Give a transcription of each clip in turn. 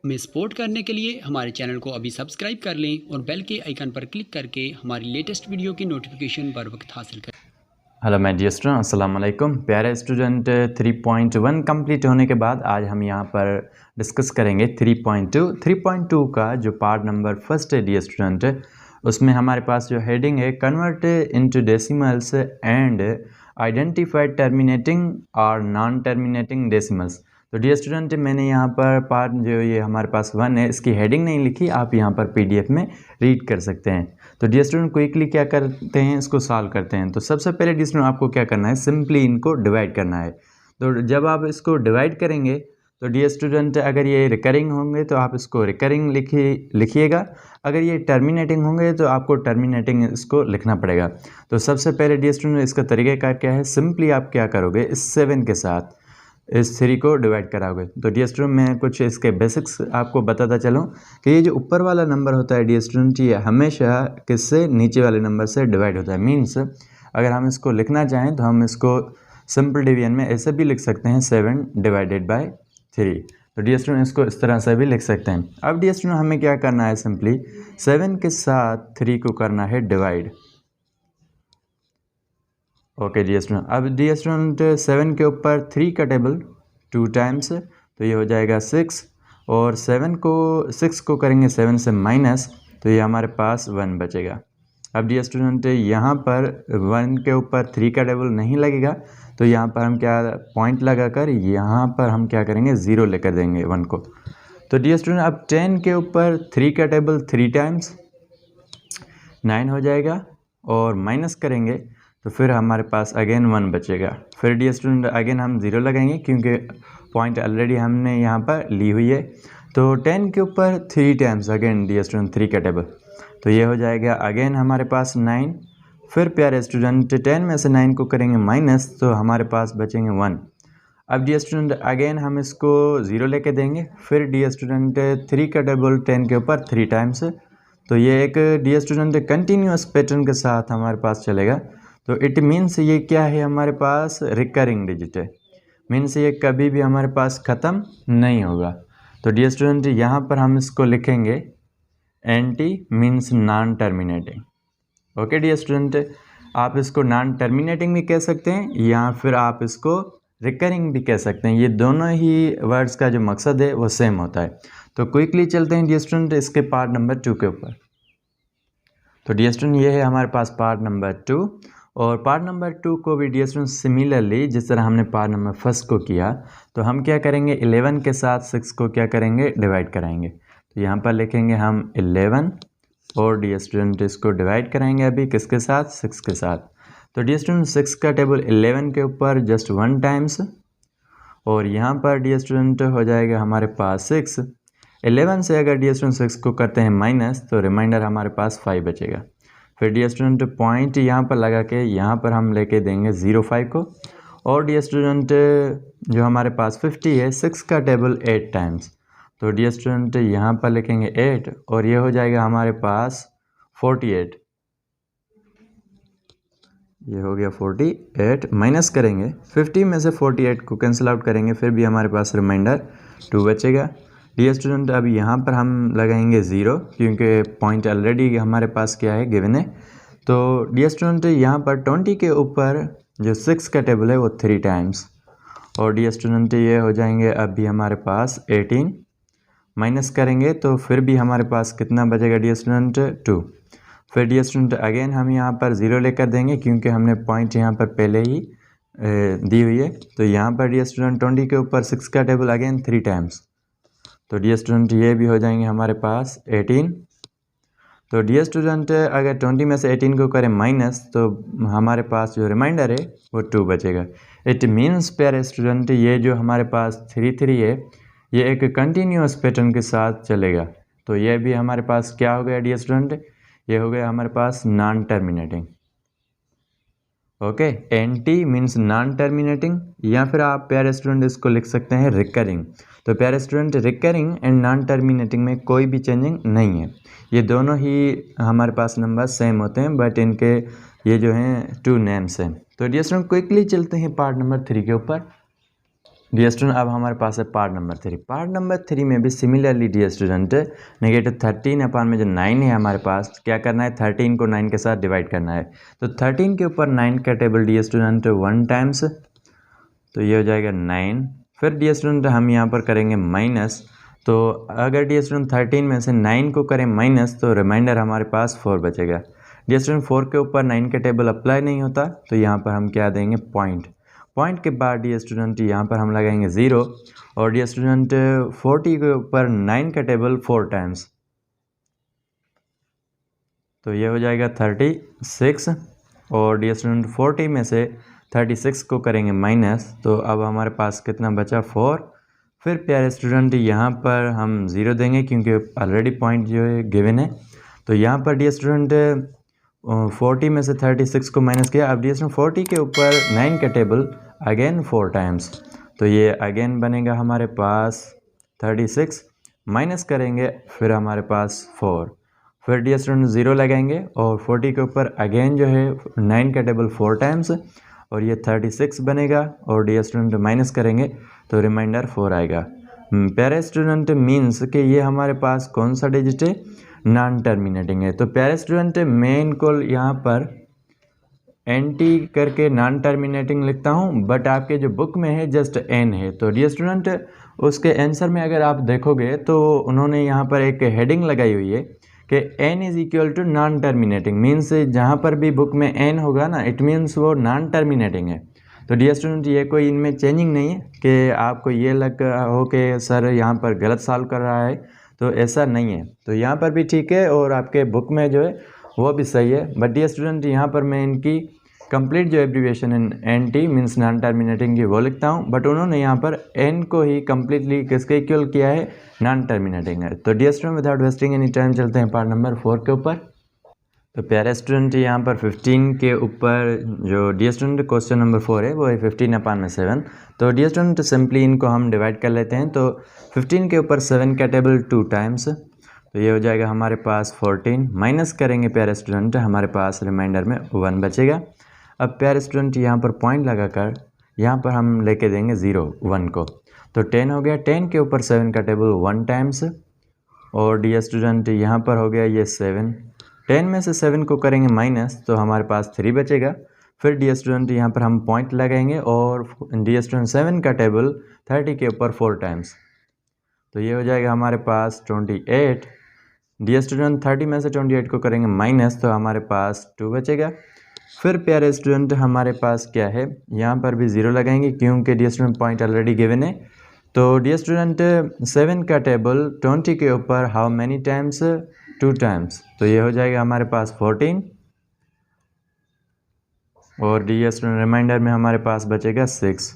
हमें सपोर्ट करने के लिए हमारे चैनल को अभी सब्सक्राइब कर लें और बेल के आइकन पर क्लिक करके हमारी लेटेस्ट वीडियो की नोटिफिकेशन बर वक्त हासिल करें। हेलो माय डियर स्टूडेंट, अस्सलाम वालेकुम। प्यारे स्टूडेंट, 3.1 कंप्लीट होने के बाद आज हम यहाँ पर डिस्कस करेंगे 3.2। 3.2 का जो पार्ट नंबर फर्स्ट है डियर स्टूडेंट, उसमें हमारे पास जो हेडिंग है convert into decimals and identify terminating और नॉन टर्मिनेटिंग डेसिमल्स। तो डियर स्टूडेंट, मैंने यहाँ पर पार्ट जो ये हमारे पास 1 है, इसकी हेडिंग नहीं लिखी, आप यहाँ पर PDF में रीड कर सकते हैं। तो डियर स्टूडेंट, क्विकली क्या करते हैं, इसको सॉल्व करते हैं। तो सबसे पहले डियर स्टूडेंट आपको क्या करना है, सिंपली इनको डिवाइड करना है। तो जब आप इसको डिवाइड करेंगे तो डियर स्टूडेंट अगर ये रिकरिंग होंगे तो आप इसको रिकरिंग लिखिएगा, अगर ये टर्मिनेटिंग होंगे तो आपको टर्मिनेटिंग इसको लिखना पड़ेगा। तो सबसे पहले डियर स्टूडेंट इसका तरीक़ाकार क्या है, सिंपली आप क्या करोगे, इस 7 के साथ इस 3 को डिवाइड कराओगे। तो डियर स्टूडेंट मैं कुछ इसके बेसिक्स आपको बताता चलूँ कि ये जो ऊपर वाला नंबर होता है डियर स्टूडेंट, ये हमेशा किससे, नीचे वाले नंबर से डिवाइड होता है। मीन्स अगर हम इसको लिखना चाहें तो हम इसको सिंपल डिवीजन में ऐसे भी लिख सकते हैं, 7 डिवाइडेड बाय 3। तो डियर स्टूडेंट इसको इस तरह से भी लिख सकते हैं। अब डियर स्टूडेंट हमें क्या करना है, सिंपली 7 के साथ 3 को करना है डिवाइड। ओके डियर स्टूडेंट, अब डियर स्टूडेंट 7 के ऊपर 3 का टेबल 2 टाइम्स, तो ये हो जाएगा 6, और 6 को करेंगे 7 से माइनस, तो ये हमारे पास 1 बचेगा। अब डियर स्टूडेंट यहाँ पर 1 के ऊपर 3 का टेबल नहीं लगेगा, तो यहाँ पर हम क्या पॉइंट लगाकर यहाँ पर हम क्या करेंगे, 0 लेकर देंगे 1 को। तो डियर स्टूडेंट अब 10 के ऊपर 3 का टेबल 3 टाइम्स 9 हो जाएगा, और माइनस करेंगे तो फिर हमारे पास अगेन 1 बचेगा। फिर डियर स्टूडेंट अगेन हम 0 लगाएंगे क्योंकि पॉइंट ऑलरेडी हमने यहाँ पर ली हुई है। तो 10 के ऊपर 3 टाइम्स अगेन डियर स्टूडेंट 3 का टेबल, तो ये हो जाएगा अगेन हमारे पास 9। फिर प्यारे स्टूडेंट 10 में से 9 को करेंगे माइनस, तो हमारे पास बचेंगे 1। अब डियर स्टूडेंट अगेन हम इसको 0 लेके देंगे। फिर डियर स्टूडेंट 3 का टेबल 10 के ऊपर 3 टाइम्स, तो ये एक डियर स्टूडेंट कंटिन्यूस पैटर्न के साथ हमारे पास चलेगा। तो इट मीन्स ये क्या है, हमारे पास रिकरिंग डिजिट है, मीन्स ये कभी भी हमारे पास ख़त्म नहीं होगा। तो डियर स्टूडेंट यहाँ पर हम इसको लिखेंगे NT means non terminating. Okay dear student, आप इसको नॉन टर्मिनेटिंग भी कह सकते हैं या फिर आप इसको रिकरिंग भी कह सकते हैं। ये दोनों ही वर्ड्स का जो मकसद है वो सेम होता है। तो क्विकली चलते हैं डियर स्टूडेंट इसके पार्ट नंबर 2 के ऊपर। तो डियर स्टूडेंट ये है हमारे पास पार्ट नंबर 2, और पार्ट नंबर 2 को भी डियर स्टूडेंट सिमिलरली जिस तरह हमने पार्ट नंबर 1 को किया, तो हम क्या करेंगे, 11 के साथ 6 को क्या करेंगे, डिवाइड कराएंगे। तो यहाँ पर लिखेंगे हम 11, और डियर स्टूडेंट इसको डिवाइड कराएंगे अभी किसके साथ, 6 के साथ। तो डियर स्टूडेंट 6 का टेबल 11 के ऊपर जस्ट 1 टाइम्स, और यहाँ पर डियर स्टूडेंट हो जाएगा हमारे पास 6। 11 से अगर डियर स्टूडेंट 6 को करते हैं माइनस, तो रिमाइंडर हमारे पास 5 बचेगा। फिर डियर स्टूडेंट पॉइंट यहाँ पर लगा के यहाँ पर हम लेके देंगे 0.5 को, और डियर स्टूडेंट जो हमारे पास 50 है, 6 का टेबल 8 टाइम्स, तो डियर स्टूडेंट यहाँ पर लिखेंगे 8, और ये हो जाएगा हमारे पास 48। ये हो गया 48, माइनस करेंगे 50 में से 48 को कैंसिल आउट करेंगे, फिर भी हमारे पास रिमाइंडर 2 बचेगा। डियर स्टूडेंट अब यहाँ पर हम लगाएंगे 0 क्योंकि पॉइंट ऑलरेडी हमारे पास क्या है, गिवन है। तो डियर स्टूडेंट यहाँ पर 20 के ऊपर जो 6 का टेबल है वो 3 टाइम्स, और डियर स्टूडेंट ये हो जाएंगे अभी हमारे पास 18, माइनस करेंगे तो फिर भी हमारे पास कितना बचेगा डियर स्टूडेंट, 2। फिर डियर स्टूडेंट अगेन हम यहाँ पर 0 लेकर देंगे क्योंकि हमने पॉइंट यहाँ पर पहले ही दी हुई है। तो यहाँ पर डियर स्टूडेंट 20 के ऊपर 6 का टेबल अगेन 3 टाइम्स, तो डियर स्टूडेंट ये भी हो जाएंगे हमारे पास 18। तो डियर स्टूडेंट अगर 20 में से 18 को करें माइनस, तो हमारे पास जो रिमाइंडर है वो 2 बचेगा। इट मीन्स प्यारे स्टूडेंट ये जो हमारे पास 3 है, ये एक कंटिन्यूस पैटर्न के साथ चलेगा। तो ये भी हमारे पास क्या हो गया डियर स्टूडेंट, ये हो गया हमारे पास non terminating. Okay, anti means non terminating, या फिर आप प्यारे स्टूडेंट इसको लिख सकते हैं रिकरिंग। तो प्यारे student recurring and non terminating में कोई भी चेंजिंग नहीं है, ये दोनों ही हमारे पास नंबर सेम होते हैं, बट इनके ये जो हैं 2 नेम्स हैं। तो डियर स्टूडेंट क्विकली चलते हैं पार्ट नंबर 3 के ऊपर। डियर स्टूडेंट अब हमारे पास है पार्ट नंबर 3। पार्ट नंबर 3 में भी सिमिलरली डियर स्टूडेंट -13 अपान में जो 9 है हमारे पास, क्या करना है, 13 को 9 के साथ डिवाइड करना है। तो 13 के ऊपर 9 का टेबल डियर स्टूडेंट 1 टाइम्स, तो ये हो जाएगा 9। फिर डियर स्टूडेंट हम यहाँ पर करेंगे माइनस, तो अगर डियर स्टूडेंट 13 में से 9 को करें माइनस तो रिमाइंडर हमारे पास 4 बचेगा। डियर स्टूडेंट 4 के ऊपर 9 का टेबल अप्लाई नहीं होता, तो यहाँ पर हम क्या देंगे, पॉइंट के बाद डियर स्टूडेंट यहाँ पर हम लगाएंगे 0, और डियर स्टूडेंट 40 के ऊपर 9 का टेबल 4 टाइम्स, तो ये हो जाएगा 36। और डियर स्टूडेंट 40 में से 36 को करेंगे माइनस, तो अब हमारे पास कितना बचा, 4। फिर प्यारे स्टूडेंट यहाँ पर हम 0 देंगे क्योंकि ऑलरेडी पॉइंट जो है गिवन है। तो यहाँ पर डियर स्टूडेंट 40 में से 36 को माइनस किया। अब डियर स्टूडेंट 40 के ऊपर 9 का टेबल अगेन 4 टाइम्स, तो ये अगेन बनेगा हमारे पास 36, माइनस करेंगे फिर हमारे पास 4। फिर डियर स्टूडेंट 0 लगाएंगे और 40 के ऊपर अगेन जो है 9 का टेबल 4 टाइम्स, और ये 36 बनेगा, और डियर स्टूडेंट माइनस करेंगे तो रिमाइंडर 4 आएगा। प्यारे स्टूडेंट मीन्स कि ये हमारे पास कौन सा डिजिट है, नॉन टर्मिनेटिंग है। तो प्यारे स्टूडेंट मैं इनको यहाँ पर NT करके नॉन टर्मिनेटिंग लिखता हूँ, बट आपके जो बुक में है जस्ट N है। तो डियर स्टूडेंट उसके आंसर में अगर आप देखोगे तो उन्होंने यहाँ पर एक हेडिंग लगाई हुई है कि N is equal to non terminating, means जहाँ पर भी बुक में N होगा ना, इट मीन्स वो नॉन टर्मिनेटिंग है। तो डियर स्टूडेंट ये कोई इनमें चेंजिंग नहीं है कि आपको ये लग हो कि सर यहाँ पर गलत सॉल्व कर रहा है, तो ऐसा नहीं है। तो यहाँ पर भी ठीक है और आपके बुक में जो है वो भी सही है। बट डियर स्टूडेंट यहाँ पर मैं इनकी कंप्लीट जो abbreviation NT means non terminating की वो लिखता हूँ, बट उन्होंने यहाँ पर N को ही कम्प्लीटली किसके इक्वल किया है, नॉन टर्मिनेटिंग है। तो dear student without wasting any time चलते हैं पार्ट नंबर 4 के ऊपर। तो प्यारे स्टूडेंट यहाँ पर 15 के ऊपर जो डियर स्टूडेंट क्वेश्चन नंबर 4 है वो है 15 अपान में 7। तो डियर स्टूडेंट सिंपली इनको हम डिवाइड कर लेते हैं। तो 15 के ऊपर 7 का टेबल 2 टाइम्स, तो ये हो जाएगा हमारे पास 14, माइनस करेंगे प्यारे स्टूडेंट, हमारे पास रिमाइंडर में 1 बचेगा। अब प्यारे स्टूडेंट यहाँ पर पॉइंट लगाकर यहाँ पर हम लेके देंगे 0 1 को, तो 10 हो गया। 10 के ऊपर 7 का टेबल 1 टाइम्स, और डियर स्टूडेंट यहाँ पर हो गया ये 7। 10 में से 7 को करेंगे माइनस, तो हमारे पास 3 बचेगा। फिर डियर स्टूडेंट यहाँ पर हम पॉइंट लगाएंगे, और डियर स्टूडेंट 7 का टेबल 30 के ऊपर 4 टाइम्स, तो ये हो जाएगा हमारे पास 28। डियर स्टूडेंट 30 में से 28 को करेंगे माइनस, तो हमारे पास 2 बचेगा। फिर प्यारे स्टूडेंट हमारे पास क्या है, यहाँ पर भी 0 लगाएंगे क्योंकि dear student point already given है। तो डियर स्टूडेंट 7 का टेबल 20 के ऊपर हाउ मैनी टाइम्स, 2 टाइम्स, तो ये हो जाएगा हमारे पास 14। और डियर स्टूडेंट रिमाइंडर में हमारे पास बचेगा 6।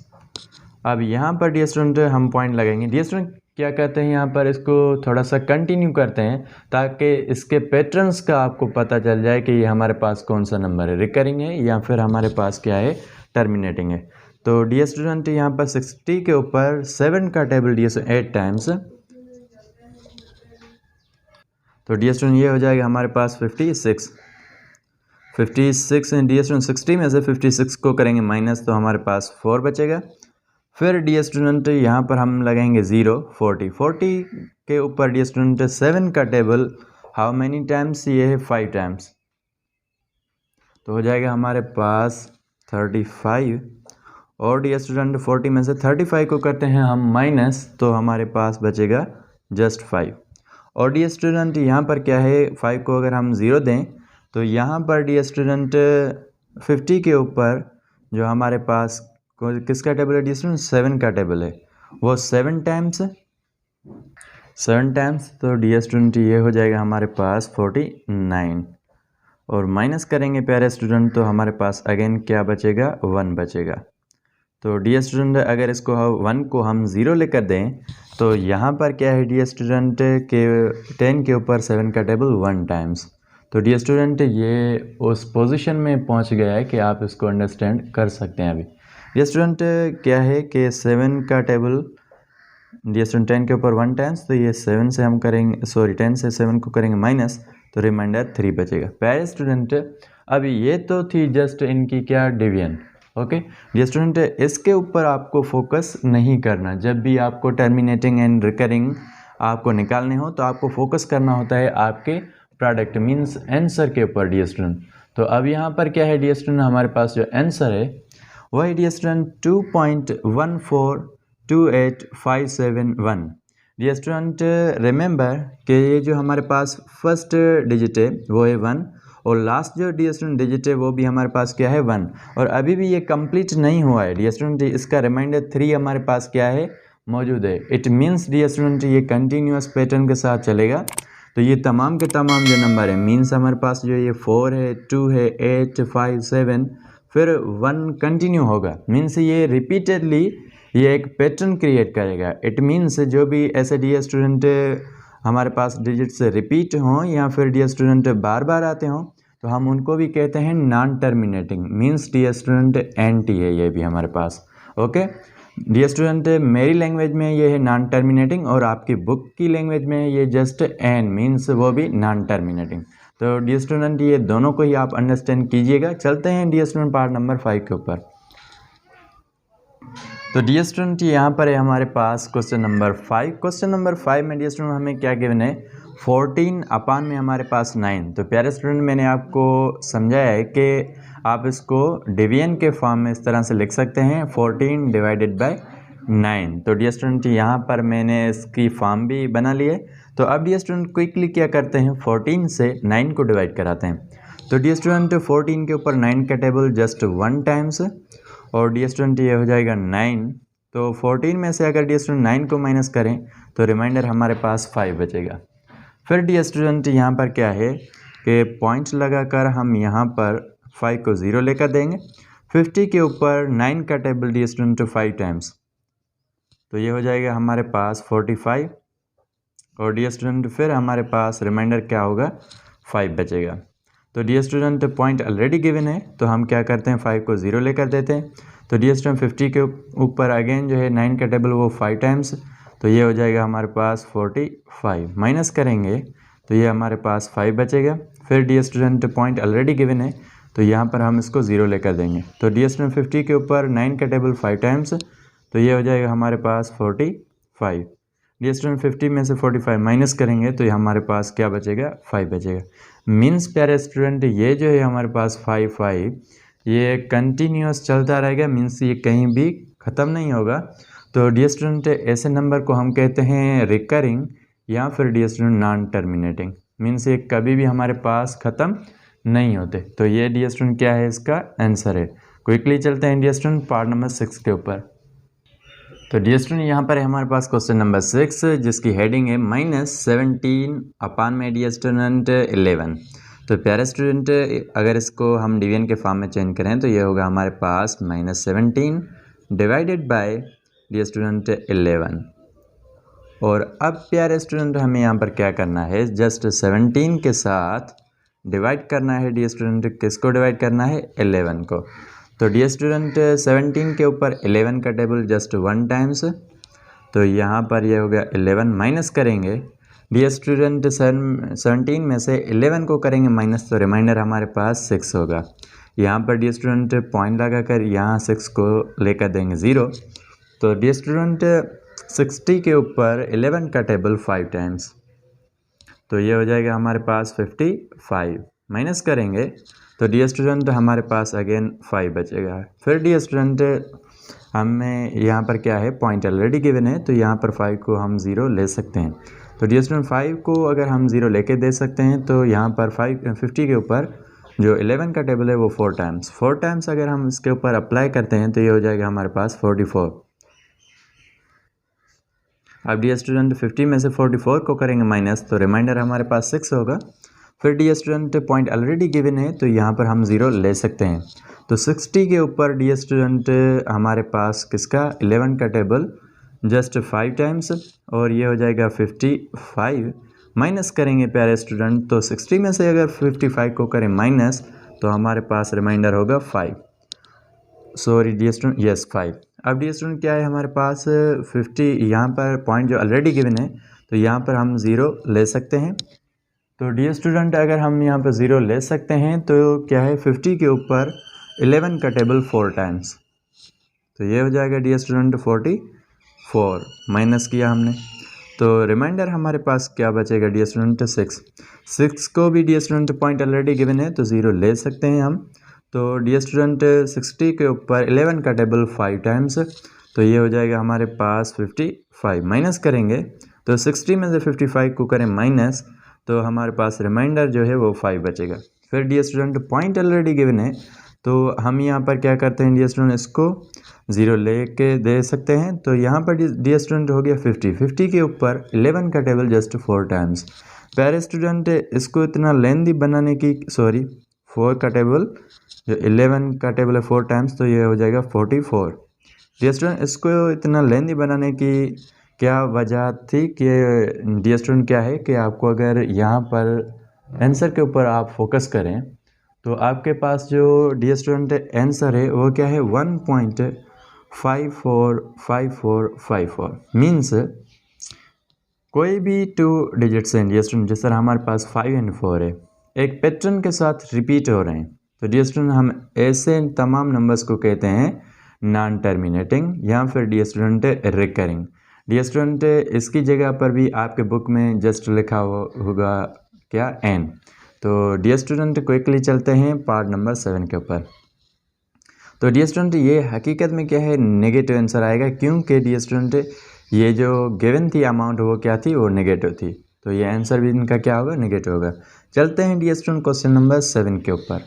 अब यहाँ पर डियर स्टूडेंट हम पॉइंट लगाएंगे। डियर स्टूडेंट क्या कहते हैं, यहाँ पर इसको थोड़ा सा कंटिन्यू करते हैं ताकि इसके पैटर्न्स का आपको पता चल जाए कि ये हमारे पास कौन सा नंबर है, रिकरिंग है या फिर हमारे पास क्या है, टर्मिनेटिंग है। तो डियर स्टूडेंट यहाँ पर 60 के ऊपर 7 का टेबल डियर स्टूडेंट 8 टाइम्स, तो डियर स्टूडेंट ये हो जाएगा हमारे पास 56। डियर स्टूडेंट 60 में से 56 को करेंगे माइनस, तो हमारे पास 4 बचेगा। फिर डियर स्टूडेंट यहाँ पर हम लगाएंगे 0 40 के ऊपर डियर स्टूडेंट 7 का टेबल हाउ मैनी टाइम्स, ये है 5 टाइम्स, तो हो जाएगा हमारे पास 35। और डियर स्टूडेंट 40 में से 35 को करते हैं हम माइनस, तो हमारे पास बचेगा जस्ट 5। और डियर स्टूडेंट यहाँ पर क्या है, 5 को अगर हम 0 दें तो यहाँ पर डियर स्टूडेंट 50 के ऊपर जो हमारे पास किसका टेबल है डियर स्टूडेंट, 7 का टेबल है, वो 7 टाइम्स, तो डियर स्टूडेंट ये हो जाएगा हमारे पास 49। और माइनस करेंगे प्यारे स्टूडेंट, तो हमारे पास अगेन क्या बचेगा, 1 बचेगा। तो डियर स्टूडेंट अगर इसको 1 को हम 0 लेकर दें तो यहाँ पर क्या है डियर स्टूडेंट के 10 के ऊपर 7 का टेबल 1 टाइम्स, तो डियर स्टूडेंट ये उस पोजीशन में पहुँच गया है कि आप इसको अंडरस्टैंड कर सकते हैं। अभी डियर स्टूडेंट क्या है कि 7 का टेबल डियर स्टूडेंट 10 के ऊपर 1 टाइम्स, तो ये 7 से हम करेंगे 10 से 7 को करेंगे माइनस, तो रिमाइंडर 3 बचेगा। प्यारे स्टूडेंट अभी ये तो थी जस्ट इनकी क्या डिवीजन, ओके डियर स्टूडेंट, इसके ऊपर आपको फोकस नहीं करना। जब भी आपको टर्मिनेटिंग एंड रिकरिंग आपको निकालने हो तो आपको फोकस करना होता है आपके प्रोडक्ट मीन्स आंसर के ऊपर डियर स्टूडेंट। तो अब यहाँ पर क्या है डियर स्टूडेंट, हमारे पास जो आंसर है वह है dear student 2.1428571। Dear student remember कि ये जो हमारे पास फर्स्ट डिजिट है वो है 1 और लास्ट जो डियर स्टूडेंट डिजिट है वो भी हमारे पास क्या है 1 और अभी भी ये कंप्लीट नहीं हुआ है डियर स्टूडेंट। इसका रिमाइंडर 3 हमारे पास क्या है मौजूद है। इट मीन्स डियर स्टूडेंट ये कंटिन्यूस पैटर्न के साथ चलेगा। तो ये तमाम के तमाम जो नंबर है मीन्स हमारे पास जो ये 4 है 2 है 8 5 7 फिर 1 कंटिन्यू होगा मीन्स ये रिपीटेडली ये एक पैटर्न क्रिएट करेगा। इट मीन्स जो भी ऐसे डियर स्टूडेंट हमारे पास डिजिट्स रिपीट हों या फिर डियर स्टूडेंट बार बार आते हों तो हम उनको भी कहते हैं non terminating means dear student NT है ये भी हमारे पास। ओके डियर स्टूडेंट, मेरी लैंग्वेज में ये है नॉन टर्मिनेटिंग और आपकी बुक की लैंग्वेज में ये जस्ट एन मीन्स वो भी नॉन टर्मिनेटिंग। तो डियर स्टूडेंट ये दोनों को ही आप अंडरस्टैंड कीजिएगा। चलते हैं डियर स्टूडेंट पार्ट नंबर 5 के ऊपर। तो डियर स्टूडेंट यहाँ पर है हमारे पास क्वेश्चन नंबर 5। क्वेश्चन नंबर 5 में डियर स्टूडेंट हमें क्या गिवन है 14 अपान में हमारे पास 9। तो प्यारे स्टूडेंट मैंने आपको समझाया है कि आप इसको डिवीजन के फॉर्म में इस तरह से लिख सकते हैं 14 डिवाइडेड बाय 9। तो डियर स्टूडेंट यहाँ पर मैंने इसकी फॉर्म भी बना ली है। तो अब डियर स्टूडेंट क्विकली क्या करते हैं 14 से 9 को डिवाइड कराते हैं। तो डियर स्टूडेंट 14 के ऊपर 9 का टेबल जस्ट 1 टाइम्स और डियर स्टूडेंट ये हो जाएगा 9। तो 14 में से अगर डियर स्टूडेंट 9 को माइनस करें तो रिमाइंडर हमारे पास 5 बचेगा। फिर डियर स्टूडेंट यहाँ पर क्या है कि पॉइंट्स लगाकर हम यहाँ पर 5 को 0 लेकर देंगे। 50 के ऊपर 9 का टेबल डियर स्टूडेंट 5 टाइम्स तो ये हो जाएगा हमारे पास 45 और डियर स्टूडेंट फिर हमारे पास रिमाइंडर क्या होगा 5 बचेगा। तो dear student point already given है तो हम क्या करते हैं 5 को 0 लेकर देते हैं। तो डियर स्टूडेंट 50 के ऊपर अगेन जो है 9 का टेबल वो 5 टाइम्स तो ये हो जाएगा हमारे पास 45। माइनस करेंगे तो ये हमारे पास 5 बचेगा। फिर dear student point already given है तो यहाँ पर हम इसको 0 लेकर देंगे। तो डियर स्टूडेंट 50 के ऊपर 9 का टेबल 5 टाइम्स तो ये हो जाएगा हमारे पास 45। डियर स्टूडेंट 50 में से 45 माइनस करेंगे तो ये हमारे पास क्या बचेगा 5 बचेगा। मीन्स प्यारे स्टूडेंट ये जो है हमारे पास 5 ये कंटिन्यूस चलता रहेगा मीन्स ये कहीं भी ख़त्म नहीं होगा। तो डियर स्टूडेंट ऐसे नंबर को हम कहते हैं रिकरिंग या फिर dear student non terminating means ये कभी भी हमारे पास ख़त्म नहीं होते। तो ये डियर स्टूडेंट क्या है इसका आंसर है। क्विकली चलते हैं डियर स्टूडेंट पार्ट नंबर 6 के ऊपर। तो डियर स्टूडेंट यहाँ पर है हमारे पास क्वेश्चन नंबर 6 जिसकी हेडिंग है -17 अपान में डियर स्टूडेंट 11। तो प्यारे स्टूडेंट अगर इसको हम डिवीजन के फॉर्म में चेंज करें तो ये होगा हमारे पास -17 डिवाइडेड बाय डियर स्टूडेंट 11। और अब प्यारे स्टूडेंट हमें यहाँ पर क्या करना है जस्ट 17 के साथ डिवाइड करना है डियर स्टूडेंट। किसको डिवाइड करना है 11 को। तो डियर स्टूडेंट 17 के ऊपर 11 का टेबल जस्ट 1 टाइम्स तो यहाँ पर ये हो गया 11। माइनस करेंगे डियर स्टूडेंट 17 में से 11 को करेंगे माइनस तो रिमाइंडर हमारे पास 6 होगा। यहाँ पर डियर स्टूडेंट पॉइंट लगाकर यहाँ 6 को लेकर देंगे 0। तो डियर स्टूडेंट 60 के ऊपर 11 का टेबल 5 टाइम्स तो ये हो जाएगा हमारे पास 55। माइनस करेंगे तो डियर स्टूडेंट हमारे पास अगेन 5 बचेगा। फिर डियर स्टूडेंट हमें यहाँ पर क्या है पॉइंट ऑलरेडी गिवन है तो यहाँ पर 5 को हम 0 ले सकते हैं। तो डियर स्टूडेंट 5 को अगर हम 0 लेके दे सकते हैं तो यहाँ पर 50 के ऊपर जो 11 का टेबल है वो 4 टाइम्स अगर हम इसके ऊपर अप्लाई करते हैं तो ये हो जाएगा हमारे पास 44। अब डियर स्टूडेंट 50 में से 44 को करेंगे माइनस तो रिमाइंडर हमारे पास 6 होगा। फिर dear student point already given है तो यहाँ पर हम 0 ले सकते हैं। तो 60 के ऊपर डियर स्टूडेंट हमारे पास किसका 11 का टेबल जस्ट 5 टाइम्स और ये हो जाएगा 55। माइनस करेंगे प्यारे स्टूडेंट तो 60 में से अगर 55 को करें माइनस तो हमारे पास रिमाइंडर होगा 5। Sorry dear student yes 5। अब डियर स्टूडेंट क्या है हमारे पास 50 यहाँ पर पॉइंट जो ऑलरेडी गिवन है तो यहाँ पर हम 0 ले सकते हैं। तो डियर स्टूडेंट अगर हम यहाँ पर 0 ले सकते हैं तो क्या है 50 के ऊपर 11 का टेबल 4 टाइम्स, तो ये हो जाएगा डियर स्टूडेंट 44, माइनस किया हमने, तो रिमाइंडर हमारे पास क्या बचेगा डियर स्टूडेंट 6 को भी dear student point already given है तो 0 ले सकते हैं हम। तो डियर स्टूडेंट 60 के ऊपर 11 का टेबल 5 टाइम्स, तो ये हो जाएगा हमारे पास 55, माइनस करेंगे तो 60 में से 55 को करें माइनस, तो हमारे पास रिमाइंडर जो है वो 5 बचेगा। फिर dear student point already given है तो हम यहाँ पर क्या करते हैं डियर स्टूडेंट, इसको 0 ले के दे सकते हैं, तो यहाँ पर डियर स्टूडेंट हो गया 50 के ऊपर 11 का टेबल जस्ट 4 टाइम्स। प्यारे स्टूडेंट इसको इतना लेंदी बनाने की 4 का टेबल जो 11 का टेबल है 4 टाइम्स, तो ये हो जाएगा 44। डियर स्टूडेंट इसको इतना लेंदी बनाने की क्या वजह थी कि डियर स्टूडेंट क्या है कि आपको अगर यहाँ पर आंसर के ऊपर आप फोकस करें तो आपके पास जो डियर स्टूडेंट आंसर है वो क्या है 1.545454 मीन्स कोई भी 2 डिजिट्स हैं डियर स्टूडेंट, जिस तरह हमारे पास 5 एंड 4 है, एक पैटर्न के साथ रिपीट हो रहे हैं, तो डियर स्टूडेंट हम ऐसे तमाम नंबर्स को कहते हैं नॉन टर्मिनेटिंग या फिर dear student recurring. Dear student इसकी जगह पर भी आपके बुक में जस्ट लिखा होगा क्या एन। तो डियर स्टूडेंट क्विकली चलते हैं पार्ट नंबर 7 के ऊपर। तो डियर स्टूडेंट ये हकीकत में क्या है नेगेटिव आंसर आएगा, क्योंकि डियर स्टूडेंट ये जो गिवन थी अमाउंट वो क्या थी, वो नेगेटिव थी, तो ये आंसर भी इनका क्या होगा, नेगेटिव होगा। चलते हैं डियर स्टूडेंट क्वेश्चन नंबर 7 के ऊपर।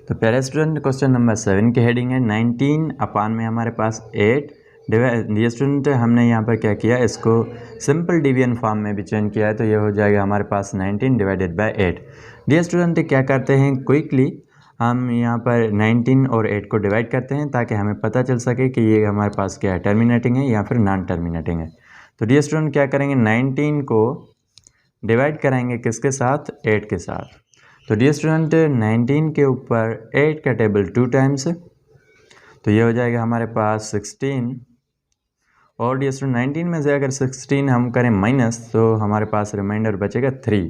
तो प्यारे स्टूडेंट क्वेश्चन नंबर 7 की हेडिंग है 19 अपान में हमारे पास 8। डियर स्टूडेंट हमने यहाँ पर क्या किया, इसको सिंपल डिवीजन फॉर्म में भी चेंज किया है, तो ये हो जाएगा हमारे पास 19 डिवाइडेड बाय 8। डियर स्टूडेंट क्या करते हैं क्विकली हम यहाँ पर 19 और 8 को डिवाइड करते हैं ताकि हमें पता चल सके कि ये हमारे पास क्या है, टर्मिनेटिंग है या फिर नॉन टर्मिनेटिंग है। तो डियर स्टूडेंट क्या करेंगे 19 को डिवाइड कराएंगे किसके साथ, 8 के साथ। तो डियर स्टूडेंट 19 के ऊपर 8 का टेबल 2 टाइम्स, तो ये हो जाएगा हमारे पास 16, और डियर स्टूडेंट 19 में से अगर 16 हम करें माइनस तो हमारे पास रिमाइंडर बचेगा 3।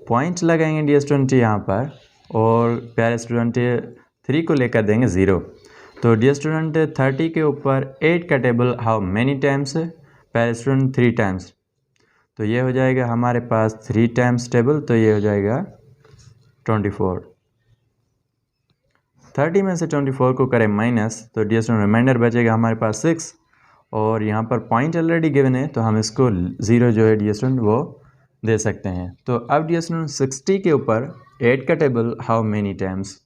पॉइंट लगाएंगे डियर स्टूडेंट यहाँ पर, और प्यारे स्टूडेंट 3 को लेकर देंगे 0। तो डियर स्टूडेंट 30 के ऊपर 8 का टेबल हाउ मैनी टाइम्स, प्यारे स्टूडेंट 3 टाइम्स, तो ये हो जाएगा हमारे पास 3 टाइम्स टेबल, तो ये हो जाएगा 24। 30 में से 24 को करें माइनस तो डियर स्टूडेंट रिमाइंडर बचेगा हमारे पास 6, और यहाँ पर पॉइंट ऑलरेडी गिवन है तो हम इसको 0 जो है डियर स्टूडेंट वो दे सकते हैं। तो अब डियर स्टूडेंट 60 के ऊपर 8 का टेबल हाउ मेनी टाइम्स,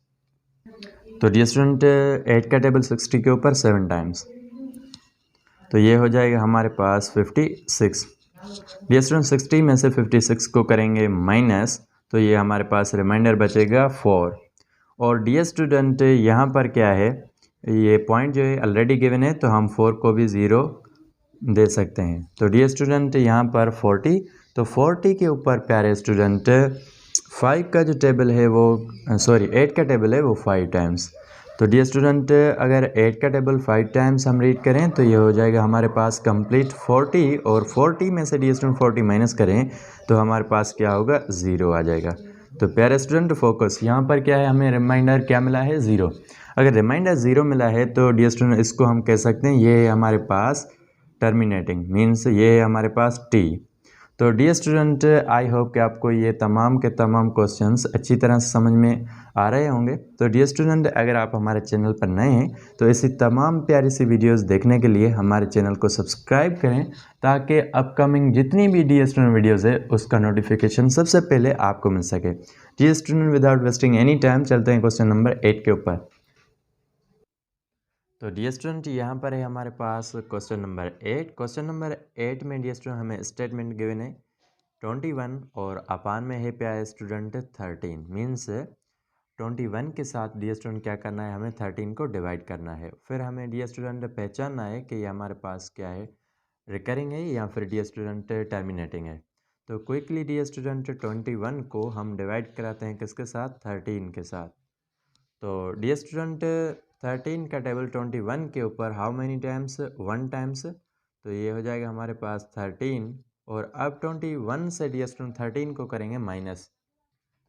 तो डियर स्टूडेंट 8 का टेबल 60 के ऊपर 7 टाइम्स, तो ये हो जाएगा हमारे पास 56। डियर स्टूडेंट 60 में से 56 को करेंगे माइनस तो ये हमारे पास रिमाइंडर बचेगा 4, और डियर स्टूडेंट यहाँ पर क्या है, ये पॉइंट जो है ऑलरेडी गिवन है तो हम 4 को भी 0 दे सकते हैं। तो डियर स्टूडेंट यहाँ पर 40, तो 40 के ऊपर प्यारे स्टूडेंट 5 का जो टेबल है वो 8 का टेबल है वो 5 टाइम्स। तो डियर स्टूडेंट अगर 8 का टेबल 5 टाइम्स हम रीड करें तो ये हो जाएगा हमारे पास कंप्लीट 40, और 40 में से डियर स्टूडेंट 40 माइनस करें तो हमारे पास क्या होगा, 0 आ जाएगा। तो प्यारे स्टूडेंट फोकस यहाँ पर क्या है, हमें रिमाइंडर क्या मिला है, 0। अगर रिमाइंडर 0 मिला है तो डियर स्टूडेंट इसको हम कह सकते हैं ये हमारे पास टर्मिनेटिंग, मीन्स ये है हमारे पास टी। तो डियर स्टूडेंट आई होप कि आपको ये तमाम के तमाम क्वेश्चंस अच्छी तरह से समझ में आ रहे होंगे। तो डियर स्टूडेंट अगर आप हमारे चैनल पर नए हैं तो ऐसी तमाम प्यारी सी वीडियोस देखने के लिए हमारे चैनल को सब्सक्राइब करें, ताकि अपकमिंग जितनी भी डियर स्टूडेंट वीडियोज़ है उसका नोटिफिकेशन सबसे पहले आपको मिल सके। Dear student without wasting any time चलते हैं क्वेश्चन नंबर 8 के ऊपर। तो डियर स्टूडेंट यहाँ पर है हमारे पास क्वेश्चन नंबर 8। क्वेश्चन नंबर 8 में डियर स्टूडेंट हमें स्टेटमेंट गिवन है 21 और अपान में है प्यारे स्टूडेंट 13, मीन्स 21 के साथ डियर स्टूडेंट क्या करना है, हमें 13 को डिवाइड करना है। फिर हमें डियर स्टूडेंट पहचानना है कि ये हमारे पास क्या है, रिकरिंग है या फिर डियर स्टूडेंट टर्मिनेटिंग है। तो क्विकली डियर स्टूडेंट 21 को हम डिवाइड कराते हैं किसके साथ, 13 के साथ। तो डियर स्टूडेंट 13 का टेबल 21 के ऊपर हाउ मेनी टाइम्स, 1 टाइम्स, तो ये हो जाएगा हमारे पास 13, और अब 21 से डियर स्टूडेंट 13 को करेंगे माइनस।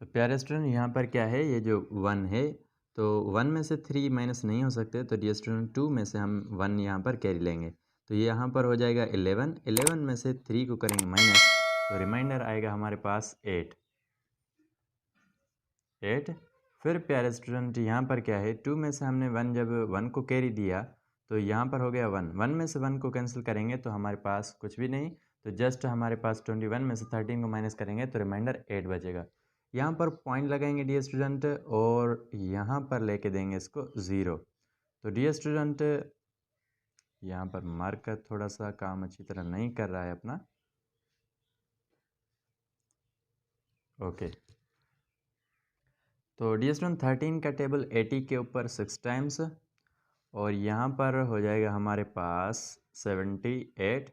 तो प्यारे स्टूडेंट यहाँ पर क्या है, ये जो 1 है तो 1 में से 3 माइनस नहीं हो सकते, तो डियर स्टूडेंट 2 में से हम 1 यहाँ पर कैरी लेंगे, तो ये यहाँ पर हो जाएगा 11। 11 में से 3 को करेंगे माइनस, तो रिमाइंडर आएगा हमारे पास 8। फिर प्यारे स्टूडेंट यहाँ पर क्या है, 2 में से हमने 1 जब 1 को कैरी दिया तो यहाँ पर हो गया 1। 1 में से 1 को कैंसिल करेंगे तो हमारे पास कुछ भी नहीं, तो जस्ट हमारे पास 21 में से 13 को माइनस करेंगे तो रिमाइंडर 8 बचेगा। यहाँ पर पॉइंट लगाएंगे डियर स्टूडेंट और यहाँ पर लेके देंगे इसको 0। तो डियर स्टूडेंट यहाँ पर मार्कर थोड़ा सा काम अच्छी तरह नहीं कर रहा है अपना, ओके। तो डियर स्टूडेंट 13 का टेबल 80 के ऊपर 6 टाइम्स और यहाँ पर हो जाएगा हमारे पास 78।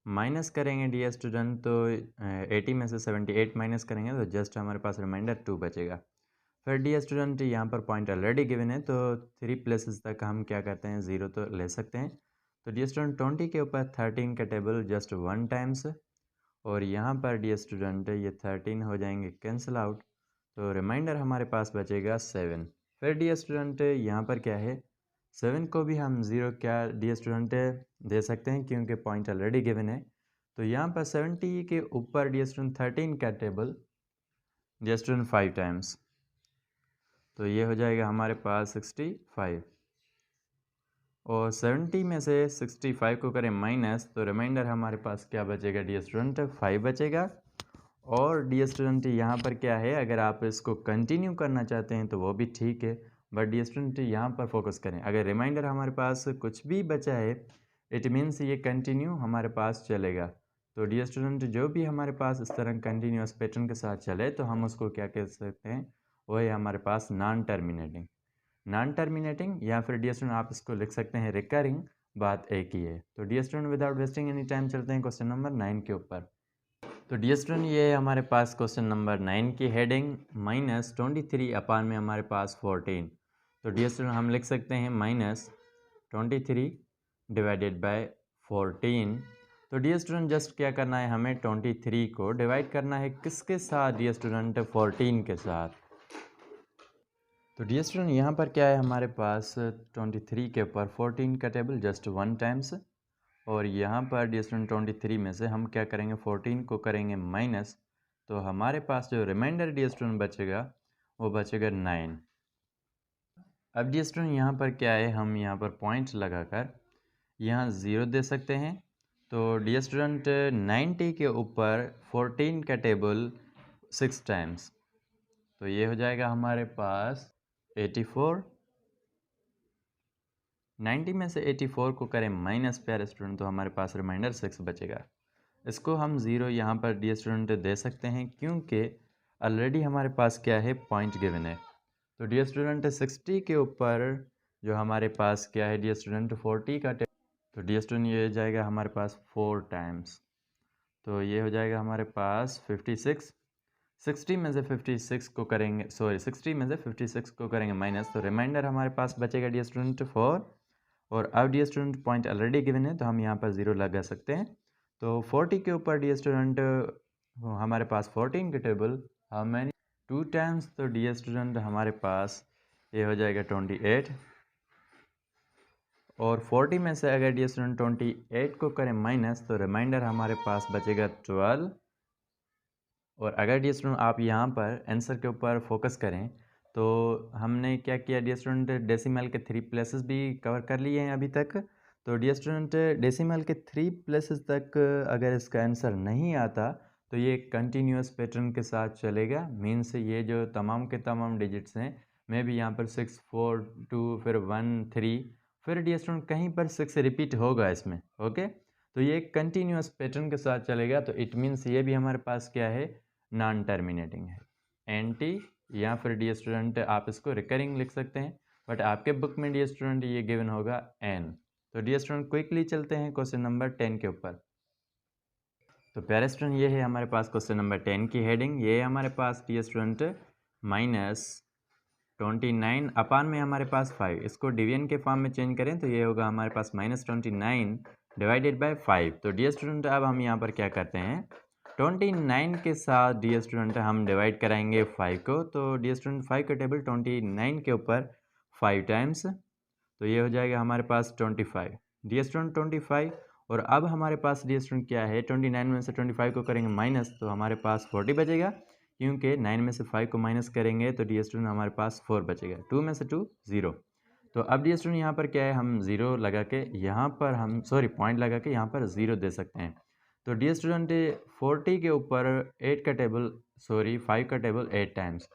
माइनस करेंगे डियर स्टूडेंट, तो 80 में से 78 माइनस करेंगे तो जस्ट हमारे पास रिमाइंडर 2 बचेगा। फिर डियर स्टूडेंट यहाँ पर पॉइंट ऑलरेडी गिवन है, तो 3 प्लेसेस तक हम क्या करते हैं 0 तो ले सकते हैं। तो डियर स्टूडेंट 20 के ऊपर 13 का टेबल जस्ट 1 टाइम्स और यहाँ पर डियर स्टूडेंट ये 13 हो जाएंगे कैंसिल आउट, तो रिमाइंडर हमारे पास बचेगा 7। फिर डियर स्टूडेंट यहाँ पर क्या है, 7 को भी हम 0 क्या डियर स्टूडेंट दे सकते हैं क्योंकि पॉइंट ऑलरेडी गिवन है। तो यहाँ पर 70 के ऊपर डियर स्टूडेंट 13 का टेबल डियर स्टूडेंट 5 टाइम्स, तो ये हो जाएगा हमारे पास 65 और 70 में से 65 को करें माइनस, तो रिमाइंडर हमारे पास क्या बचेगा डियर स्टूडेंट 5 बचेगा। और डियर स्टूडेंट यहाँ पर क्या है, अगर आप इसको कंटिन्यू करना चाहते हैं तो वो भी ठीक है, बट डियर स्टूडेंट यहाँ पर फोकस करें। अगर रिमाइंडर हमारे पास कुछ भी बचा है इट मीन्स ये कंटिन्यू हमारे पास चलेगा। तो डियर स्टूडेंट जो भी हमारे पास इस तरह कंटिन्यूअस पैटर्न के साथ चले तो हम उसको क्या कह सकते हैं, वो है हमारे पास नॉन टर्मिनेटिंग या फिर डियर स्टूडेंट आप इसको लिख सकते हैं रिकरिंग, बात एक ही है। तो dear student without wasting any time चलते हैं क्वेश्चन नंबर 9 के ऊपर। तो डियर स्टूडेंट ये है हमारे पास क्वेश्चन नंबर 9 की हेडिंग -23 अपान में हमारे पास 14। तो डियर स्टूडेंट हम लिख सकते हैं -23 डिवाइडेड बाय 14। तो डियर स्टूडेंट जस्ट क्या करना है, हमें 23 को डिवाइड करना है किसके साथ डियर स्टूडेंट 14 के साथ। तो डियर स्टूडेंट यहाँ पर क्या है हमारे पास 23 के ऊपर 14 का टेबल जस्ट 1 टाइम्स और यहाँ पर डियर स्टूडेंट 23 में से हम क्या करेंगे 14 को करेंगे माइनस, तो हमारे पास जो रिमाइंडर डियर स्टूडेंट बचेगा वो बचेगा 9। अब डियर स्टूडेंट यहाँ पर क्या है, हम यहाँ पर पॉइंट लगाकर यहाँ 0 दे सकते हैं। तो डियर स्टूडेंट 90 के ऊपर 14 का टेबल 6 टाइम्स, तो ये हो जाएगा हमारे पास 84। 90 में से 84 को करें माइनस प्यारे स्टूडेंट, तो हमारे पास रिमाइंडर 6 बचेगा। इसको हम 0 यहाँ पर डियर स्टूडेंट दे सकते हैं क्योंकि ऑलरेडी हमारे पास क्या है पॉइंट गिवन है। तो डियर स्टूडेंट 60 के ऊपर जो हमारे पास क्या है डियर स्टूडेंट 40 का तो डियर स्टूडेंट ये जाएगा हमारे पास 4 टाइम्स, तो ये हो जाएगा हमारे पास 56। 60 में से 56 को करेंगे 60 में से 56 को करेंगे माइनस, तो रिमाइंडर हमारे पास बचेगा डियर स्टूडेंट 4। और अब dear student point already given है तो हम यहाँ पर 0 लगा सकते हैं। तो 40 के ऊपर डियर स्टूडेंट हमारे पास 14 के टेबल हाउ मैनी 2 टाइम्स, तो डियर स्टूडेंट हमारे पास ये हो जाएगा 28। और 40 में से अगर डियर स्टूडेंट 28 को करें माइनस, तो रिमाइंडर हमारे पास बचेगा 12। और अगर डियर स्टूडेंट आप यहाँ पर आंसर के ऊपर फोकस करें तो हमने क्या किया डियर स्टूडेंट, डेसिमल के 3 प्लेसेस भी कवर कर लिए हैं अभी तक। तो डियर स्टूडेंट डेसिमल के 3 प्लेसेस तक अगर इसका आंसर नहीं आता तो ये कंटिन्यूअस पैटर्न के साथ चलेगा, मीन्स ये जो तमाम के तमाम डिजिट्स हैं मे भी यहाँ पर 6 4 2 फिर 1 3 फिर डियर स्टूडेंट कहीं पर 6 रिपीट होगा इसमें, ओके। तो ये कंटिन्यूअस पैटर्न के साथ चलेगा, तो इट मीन्स ये भी हमारे पास क्या है नॉन टर्मिनेटिंग है, एंटी या फिर डियर स्टूडेंट आप इसको रिकरिंग लिख सकते हैं, बट आपके बुक में डियर स्टूडेंट ये गिवन होगा एन। तो डियर स्टूडेंट क्विकली चलते हैं क्वेश्चन नंबर 10 के ऊपर। तो प्यारे स्टूडेंट ये है हमारे पास क्वेश्चन नंबर 10 की हेडिंग, ये है हमारे पास डियर स्टूडेंट -29 अपान में हमारे पास 5, इसको डिवीजन के फॉर्म में चेंज करें तो ये होगा हमारे पास -29 डिवाइडेड बाय 5। तो डियर स्टूडेंट अब हम यहाँ पर क्या करते हैं 29 के साथ डियर स्टूडेंट हम डिवाइड कराएंगे 5 को। तो डियर स्टूडेंट 5 का टेबल 29 के ऊपर 5 टाइम्स, तो ये हो जाएगा हमारे पास 25 डियर स्टूडेंट 25। और अब हमारे पास डियर स्टूडेंट क्या है, 29 में से 25 को करेंगे माइनस, तो हमारे पास 40 बचेगा, क्योंकि 9 में से 5 को माइनस करेंगे तो डियर स्टूडेंट हमारे पास 4 बचेगा। 2 में से 2 0। तो अब डियर स्टूडेंट यहाँ पर क्या है, हम 0 लगा के यहाँ पर पॉइंट लगा के यहाँ पर 0 दे सकते हैं। तो डियर स्टूडेंट 40 के ऊपर 5 का टेबल 8 टाइम्स,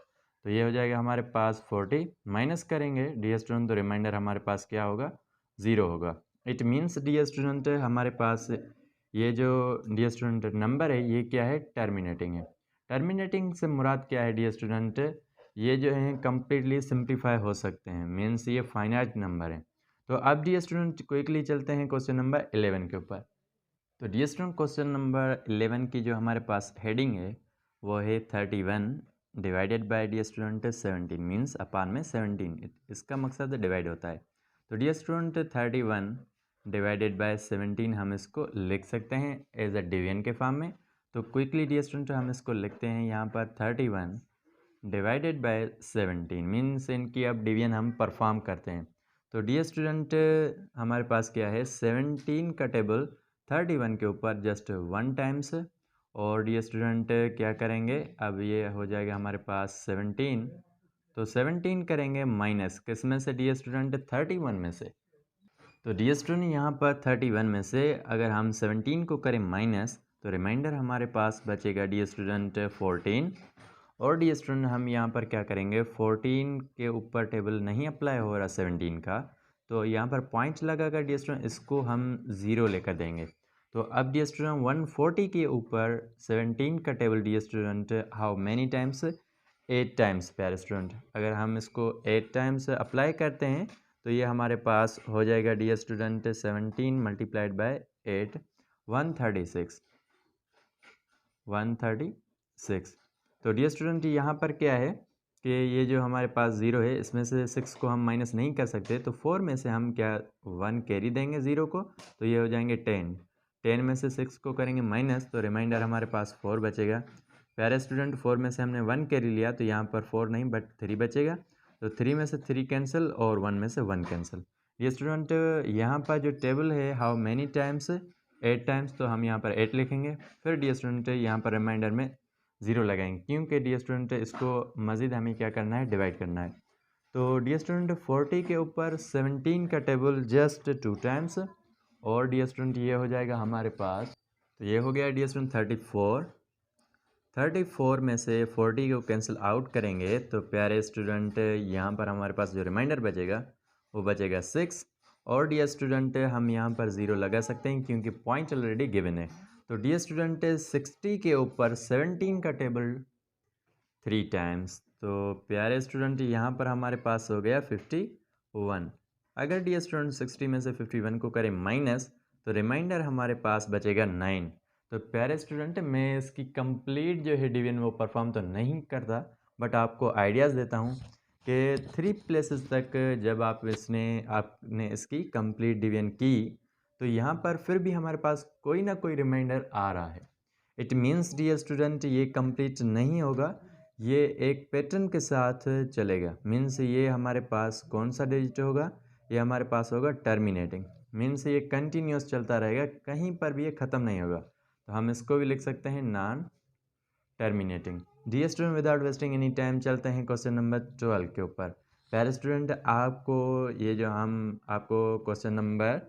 तो ये हो जाएगा हमारे पास 40, माइनस करेंगे डियर स्टूडेंट तो रिमाइंडर हमारे पास क्या होगा, 0 होगा। इट मीन्स डियर स्टूडेंट हमारे पास ये जो डियर स्टूडेंट नंबर है ये क्या है, टर्मिनेटिंग है। टर्मिनेटिंग से मुराद क्या है डियर स्टूडेंट, ये जो है कम्प्लीटली सिंप्लीफाई हो सकते हैं, मीन्स ये फाइनाइट नंबर है। तो अब डियर स्टूडेंट क्विकली चलते हैं क्वेश्चन नंबर 11 के ऊपर। तो डियर स्टूडेंट क्वेश्चन नंबर 11 की जो हमारे पास हेडिंग है वो है 31 divided by dear student 17, means अपान में 17, इसका मकसद डिवाइड होता है। तो डियर स्टूडेंट 31 डिवाइडेड बाय 17 हम इसको लिख सकते हैं एज अ डिवीजन के फॉर्म में। तो क्विकली डियर स्टूडेंट हम इसको लिखते हैं यहाँ पर 31 डिवाइडेड बाय 17, मीन्स इनकी अब डिवीजन हम परफॉर्म करते हैं। तो डियर स्टूडेंट हमारे पास क्या है, 17 का टेबल 31 के ऊपर जस्ट 1 टाइम्स, और डियर स्टूडेंट क्या करेंगे, अब ये हो जाएगा हमारे पास 17, तो 17 करेंगे माइनस किस में से डियर स्टूडेंट, 31 में से। तो डियर स्टूडेंट यहाँ पर 31 में से अगर हम 17 को करें माइनस, तो रिमाइंडर हमारे पास बचेगा डियर स्टूडेंट 14। और डियर स्टूडेंट हम यहाँ पर क्या करेंगे, 14 के ऊपर टेबल नहीं अप्लाई हो रहा 17 का, तो यहाँ पर पॉइंट लगाकर डियर स्टूडेंट इसको हम 0 लेकर देंगे। तो अब डियर स्टूडेंट 140 के ऊपर 17 का table dear student how many times, 8 times प्यारे स्टूडेंट। अगर हम इसको 8 टाइम्स अप्लाई करते हैं तो ये हमारे पास हो जाएगा डियर स्टूडेंट 17 मल्टीप्लाइड बाय 8, 136। तो डियर स्टूडेंट यहाँ पर क्या है कि ये जो हमारे पास 0 है इसमें से 6 को हम माइनस नहीं कर सकते, तो 4 में से हम क्या 1 कैरी देंगे 0 को, तो ये हो जाएंगे 10 में से 6 को करेंगे माइनस, तो रिमाइंडर हमारे पास 4 बचेगा। प्यारे स्टूडेंट 4 में से हमने 1 कैरी लिया तो यहाँ पर 4 नहीं बट 3 बचेगा, तो 3 में से 3 कैंसिल और 1 में से 1 कैंसिल। ये स्टूडेंट यहाँ पर जो टेबल है हाउ मैनी टाइम्स, 8 टाइम्स, तो हम यहाँ पर 8 लिखेंगे। फिर डियर स्टूडेंट यहाँ पर रिमाइंडर में 0 लगाएंगे, क्योंकि डियर स्टूडेंट इसको मज़ीद हमें क्या करना है, डिवाइड करना है। तो डियर स्टूडेंट 40 के ऊपर 17 का टेबल जस्ट 2 टाइम्स, और डियर स्टूडेंट ये हो जाएगा हमारे पास, तो ये हो गया डियर स्टूडेंट 34 में से 40 को कैंसिल आउट करेंगे तो प्यारे स्टूडेंट यहाँ पर हमारे पास जो रिमाइंडर बचेगा वो बचेगा 6। और डियर स्टूडेंट हम यहाँ पर 0 लगा सकते हैं क्योंकि पॉइंट ऑलरेडी गिवन है। तो डियर स्टूडेंट 60 के ऊपर 17 का टेबल 3 टाइम्स, तो प्यारे स्टूडेंट यहाँ पर हमारे पास हो गया 51। अगर डियर स्टूडेंट 60 में से 51 को करें माइनस, तो रिमाइंडर हमारे पास बचेगा 9। तो प्यारे स्टूडेंट मैं इसकी कंप्लीट जो है डिवीजन वो परफॉर्म तो नहीं करता, बट आपको आइडियाज़ देता हूँ कि 3 प्लेसेस तक जब आपने इसकी कंप्लीट डिवीजन की तो यहाँ पर फिर भी हमारे पास कोई ना कोई रिमाइंडर आ रहा है। इट मीन्स डियर स्टूडेंट ये कंप्लीट नहीं होगा, ये एक पैटर्न के साथ चलेगा। मीन्स ये हमारे पास कौन सा डिजिट होगा, ये हमारे पास होगा टर्मिनेटिंग, मीन्स ये कंटिन्यूस चलता रहेगा, कहीं पर भी ये ख़त्म नहीं होगा। तो हम इसको भी लिख सकते हैं non terminating. Dear student without wasting any time चलते हैं क्वेश्चन नंबर 12 के ऊपर। प्यारे स्टूडेंट आपको ये जो हम आपको क्वेश्चन नंबर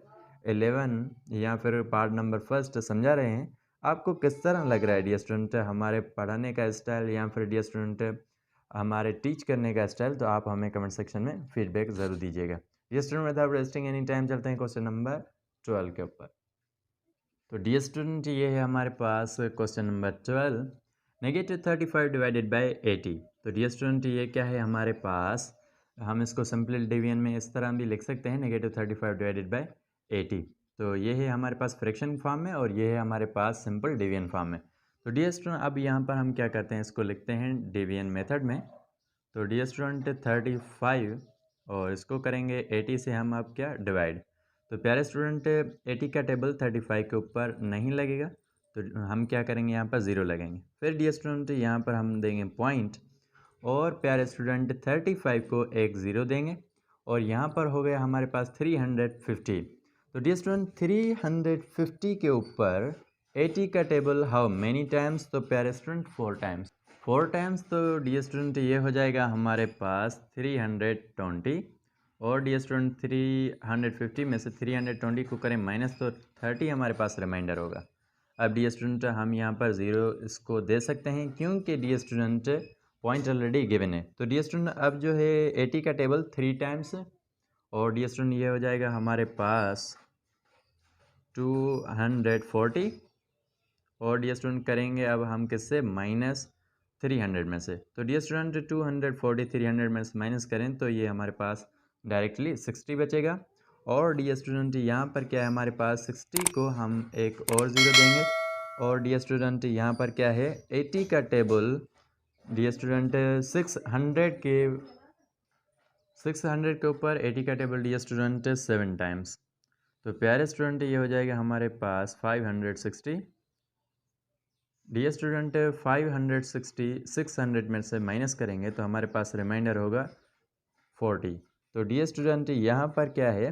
11 या फिर पार्ट नंबर 1 समझा रहे हैं, आपको किस तरह लग रहा है डियर स्टूडेंट, हमारे पढ़ाने का स्टाइल या फिर डियर स्टूडेंट हमारे टीच करने का स्टाइल, तो आप हमें कमेंट सेक्शन में फीडबैक ज़रूर दीजिएगा। Dear student without wasting any time चलते हैं क्वेश्चन नंबर 12 के ऊपर। तो डियर स्टूडेंट ये है हमारे पास क्वेश्चन नंबर 12, -35 डिवाइडेड बाय 80। तो डियर स्टूडेंट ये क्या है हमारे पास, हम इसको सिंपल डिवीजन में इस तरह भी लिख सकते हैं -35 डिवाइडेड बाय 80। तो ये है हमारे पास फ्रैक्शन फॉर्म में और ये है हमारे पास सिंपल डिवीजन फॉर्म में। तो डियर स्टूडेंट अब यहाँ पर हम क्या करते हैं, इसको लिखते हैं डिवीजन मेथड में। तो डियर स्टूडेंट 35 और इसको करेंगे 80 से हम अब क्या डिवाइड। तो प्यारे स्टूडेंट 80 का टेबल 35 के ऊपर नहीं लगेगा, तो हम क्या करेंगे, यहाँ पर 0 लगेंगे। फिर डियर स्टूडेंट यहाँ पर हम देंगे पॉइंट और प्यारे स्टूडेंट 35 को एक 0 देंगे और यहाँ पर हो गया हमारे पास 350। तो डियर स्टूडेंट 350 के ऊपर 80 का टेबल हाउ मेनी टाइम्स, तो प्यारे स्टूडेंट 4 टाइम्स। 4 टाइम्स तो डियर स्टूडेंट ये हो जाएगा हमारे पास 320 और डियर स्टूडेंट 350 में से 320 को करें माइनस तो 30 हमारे पास रिमाइंडर होगा। अब डियर स्टूडेंट हम यहाँ पर 0 इसको दे सकते हैं क्योंकि dear student point already given है। तो डियर स्टूडेंट अब जो है 80 का टेबल 3 टाइम्स और डियर स्टूडेंट ये हो जाएगा हमारे पास 240 और डियर स्टूडेंट करेंगे अब हम किससे, माइनस 300 में से। तो डियर स्टूडेंट 240 300 में से माइनस करें तो ये हमारे पास डायरेक्टली 60 बचेगा और डियर स्टूडेंट यहाँ पर क्या है हमारे पास 60 को हम एक और 0 देंगे और डियर स्टूडेंट यहाँ पर क्या है 80 का टेबल डियर स्टूडेंट 600 के ऊपर 80 का टेबल डियर स्टूडेंट 7 टाइम्स। तो प्यारे स्टूडेंट ये हो जाएगा हमारे पास 560। डियर स्टूडेंट 560 600 में से माइनस करेंगे तो हमारे पास रिमाइंडर होगा 40। तो डियर स्टूडेंट यहाँ पर क्या है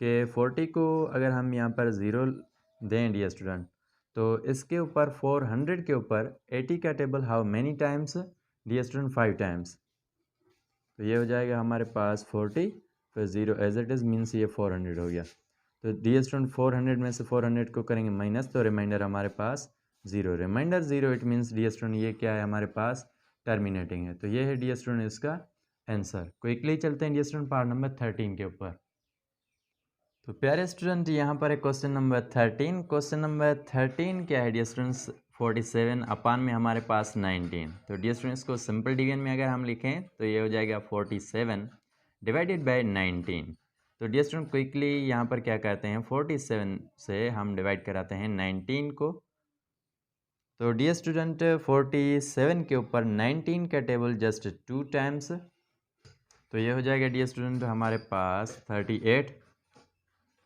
कि 40 को अगर हम यहाँ पर 0 दें डियर स्टूडेंट तो इसके ऊपर 400 के ऊपर 80 का table how many times, dear student 5 times. तो ये हो जाएगा हमारे पास 40 फिर 0 एज इट इज़ मीन्स ये 400 हो गया। तो डियर स्टूडेंट 400 में से 400 को करेंगे माइनस तो रिमाइंडर हमारे पास 0, reminder 0 it means dear student ये क्या है हमारे पास टर्मिनेटिंग है। तो ये है डियर स्टूडेंट इसका आंसर। क्विकली चलते हैं डियर स्टूडेंट पार्ट नंबर 13 के ऊपर। तो प्यारे स्टूडेंट यहाँ पर है क्वेश्चन नंबर 13। क्वेश्चन नंबर 13 क्या है डियर स्टूडेंट्स, 47 अपान में हमारे पास 19। तो डियर स्टूडेंट्स को सिंपल डिवीजन में अगर हम लिखें तो ये हो जाएगा 47 डिवाइडेड बाय 19। तो डियर स्टूडेंट क्विकली यहाँ पर क्या करते हैं 47 से हम डिवाइड कराते हैं 19 को। तो डियर स्टूडेंट 47 के ऊपर 19 का टेबल जस्ट 2 टाइम्स। तो ये हो जाएगा डियर स्टूडेंट हमारे पास 38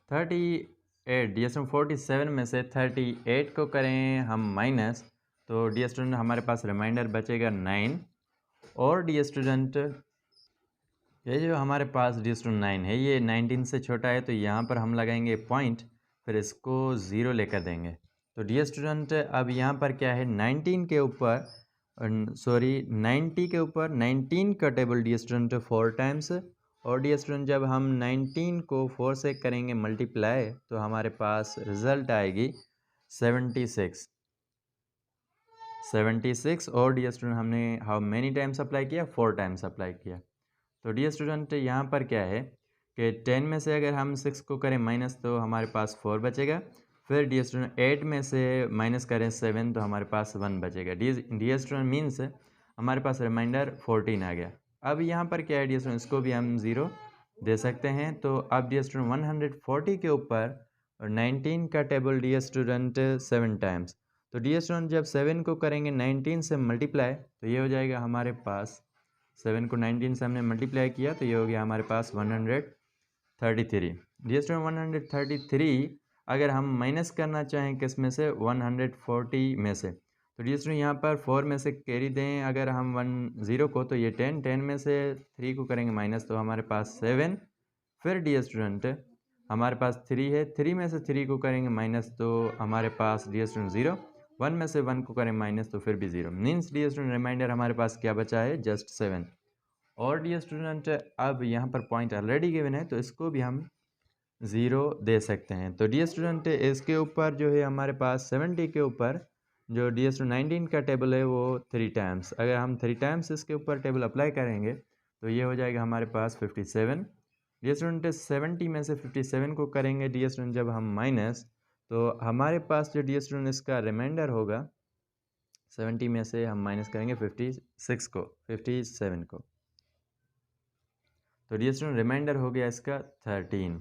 डियर स्टूडेंट 47 में से 38 को करें हम माइनस तो डियर स्टूडेंट हमारे पास रिमाइंडर बचेगा 9 और डियर स्टूडेंट ये जो हमारे पास डियर स्टूडेंट 9 है ये 19 से छोटा है तो यहाँ पर हम लगाएंगे पॉइंट फिर इसको 0 लेकर देंगे। तो डियर स्टूडेंट अब यहाँ पर क्या है 90 के ऊपर 19 का टेबल डियर स्टूडेंट 4 टाइम्स और डियर स्टूडेंट जब हम 19 को 4 से करेंगे मल्टीप्लाई तो हमारे पास रिजल्ट आएगी 76 और डियर स्टूडेंट हमने हाउ मेनी टाइम्स अप्लाई किया 4 टाइम्स अप्लाई किया। तो डियर स्टूडेंट यहाँ पर क्या है कि 10 में से अगर हम 6 को करें माइनस तो हमारे पास 4 बचेगा। फिर डियर स्टूडेंट 8 में से माइनस करें 7 तो हमारे पास 1 बचेगा। डियर स्टूडेंट मीन्स हमारे पास रिमाइंडर 14 आ गया। अब यहाँ पर क्या है डियर स्टूडेंट इसको भी हम 0 दे सकते हैं। तो अब डियर स्टूडेंट 140 के ऊपर 19 का टेबल डियर स्टूडेंट 7 टाइम्स। तो डियर स्टूडेंट जब 7 को करेंगे 19 से मल्टीप्लाई तो ये हो जाएगा हमारे पास 7 को 19 से हमने मल्टीप्लाई किया तो ये हो गया हमारे पास 133। डियर स्टूडेंट 133 अगर हम माइनस करना चाहें किस में से 140 में से तो डियर स्टूडेंट यहाँ पर 4 में से कैरी दें अगर हम 10 को तो ये 10 में से 3 को करेंगे माइनस तो हमारे पास 7। फिर डियर स्टूडेंट हमारे पास 3 है 3 में से 3 को करेंगे माइनस तो हमारे पास डियर स्टूडेंट 0। 1 में से 1 को करें माइनस तो फिर भी 0 मीन्स डियर स्टूडेंट रिमाइंडर हमारे पास क्या बचा है जस्ट 7। और डियर स्टूडेंट अब यहाँ पर पॉइंट ऑलरेडी गिवन है तो इसको भी हम 0 दे सकते हैं। तो डियर स्टूडेंट इसके ऊपर जो है हमारे पास 70 के ऊपर जो डियर स्टूडेंट 19 का टेबल है वो 3 टाइम्स अगर हम 3 टाइम्स इसके ऊपर टेबल अप्लाई करेंगे तो ये हो जाएगा हमारे पास 57। डियर स्टूडेंट 70 में से 57 को करेंगे डियर स्टूडेंट जब हम माइनस तो हमारे पास जो डियर स्टूडेंट इसका रिमाइंडर होगा 70 में से हम माइनस करेंगे 57 को तो डियर स्टूडेंट रिमाइंडर हो गया इसका 13।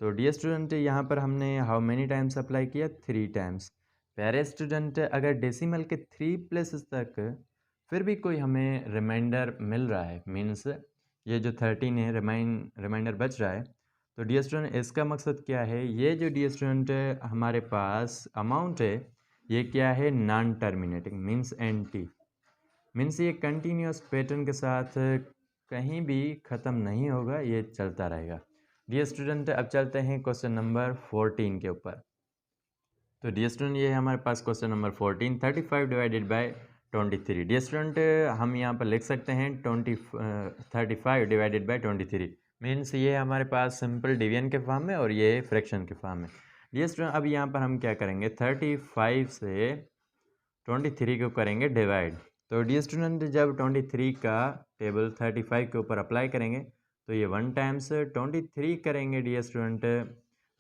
तो डियर स्टूडेंट यहाँ पर हमने हाउ मेनी टाइम्स अप्लाई किया 3 टाइम्स। प्यारे स्टूडेंट अगर डेसिमल के 3 प्लेसेस तक फिर भी कोई हमें रिमाइंडर मिल रहा है मीन्स ये जो 13 है रिमाइंडर बच रहा है तो डियर स्टूडेंट इसका मकसद क्या है ये जो डियर स्टूडेंट हमारे पास अमाउंट है ये क्या है, non terminating means NT, means ये कंटिन्यूस पैटर्न के साथ कहीं भी ख़त्म नहीं होगा, ये चलता रहेगा। डियर स्टूडेंट, अब चलते हैं क्वेश्चन नंबर 14 के ऊपर। तो डियर स्टूडेंट, ये है हमारे पास question number 14, 35 divided by 23। Dear student, हम यहाँ पर लिख सकते हैं 35 डिवाइडेड बाय 23, मीन्स ये हमारे पास सिंपल डिवीजन के फॉर्म में और ये फ्रैक्शन के फॉर्म में। डियर स्टूडेंट, अब यहाँ पर हम क्या करेंगे, 35 से 23 को करेंगे डिवाइड। तो डियर स्टूडेंट, जब 23 का टेबल 35 के ऊपर अप्लाई करेंगे तो ये 1 टाइम्स 23 करेंगे डियर स्टूडेंट,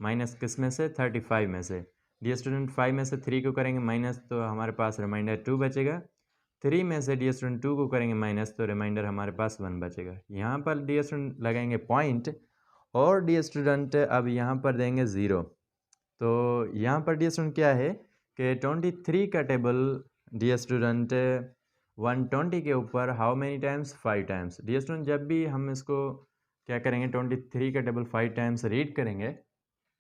माइनस किस में से, 35 में से। डियर स्टूडेंट, 5 में से 3 को करेंगे माइनस तो हमारे पास रिमाइंडर 2 बचेगा। 3 में से डियर स्टूडेंट 2 को करेंगे माइनस तो रिमाइंडर हमारे पास 1 बचेगा। यहाँ पर डियर स्टूडेंट लगाएंगे पॉइंट और डियर स्टूडेंट अब यहाँ पर देंगे 0। तो यहाँ पर डियर स्टूडेंट क्या है कि 23 का टेबल डियर स्टूडेंट 120 के ऊपर how many times, 5 times. Dear student, जब भी हम इसको क्या करेंगे 23 का टेबल 5 टाइम्स रीड करेंगे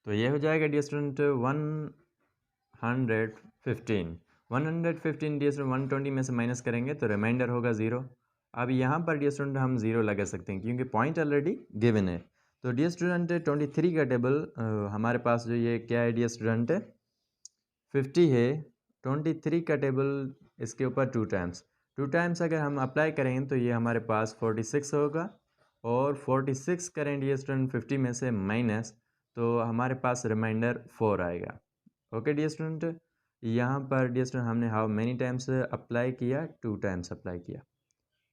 तो ये हो जाएगा डियर स्टूडेंट 115 डियर स्टूडेंट 120 में से माइनस करेंगे तो रिमाइंडर होगा 0। अब यहाँ पर डियर स्टूडेंट हम 0 लगा सकते हैं क्योंकि पॉइंट ऑलरेडी गिवन है। तो डियर स्टूडेंट 23 का टेबल हमारे पास जो ये क्या है डियर स्टूडेंट 50 है। 23 का टेबल इसके ऊपर 2 टाइम्स अगर हम अप्लाई करेंगे तो ये हमारे पास 46 होगा और 46 करें डियर स्टूडेंट 50 में से माइनस तो हमारे पास रिमाइंडर 4 आएगा। ओके डियर स्टूडेंट, यहाँ पर डियर स्टूडेंट हमने हाउ मेनी टाइम्स अप्लाई किया, 2 टाइम्स अप्लाई किया,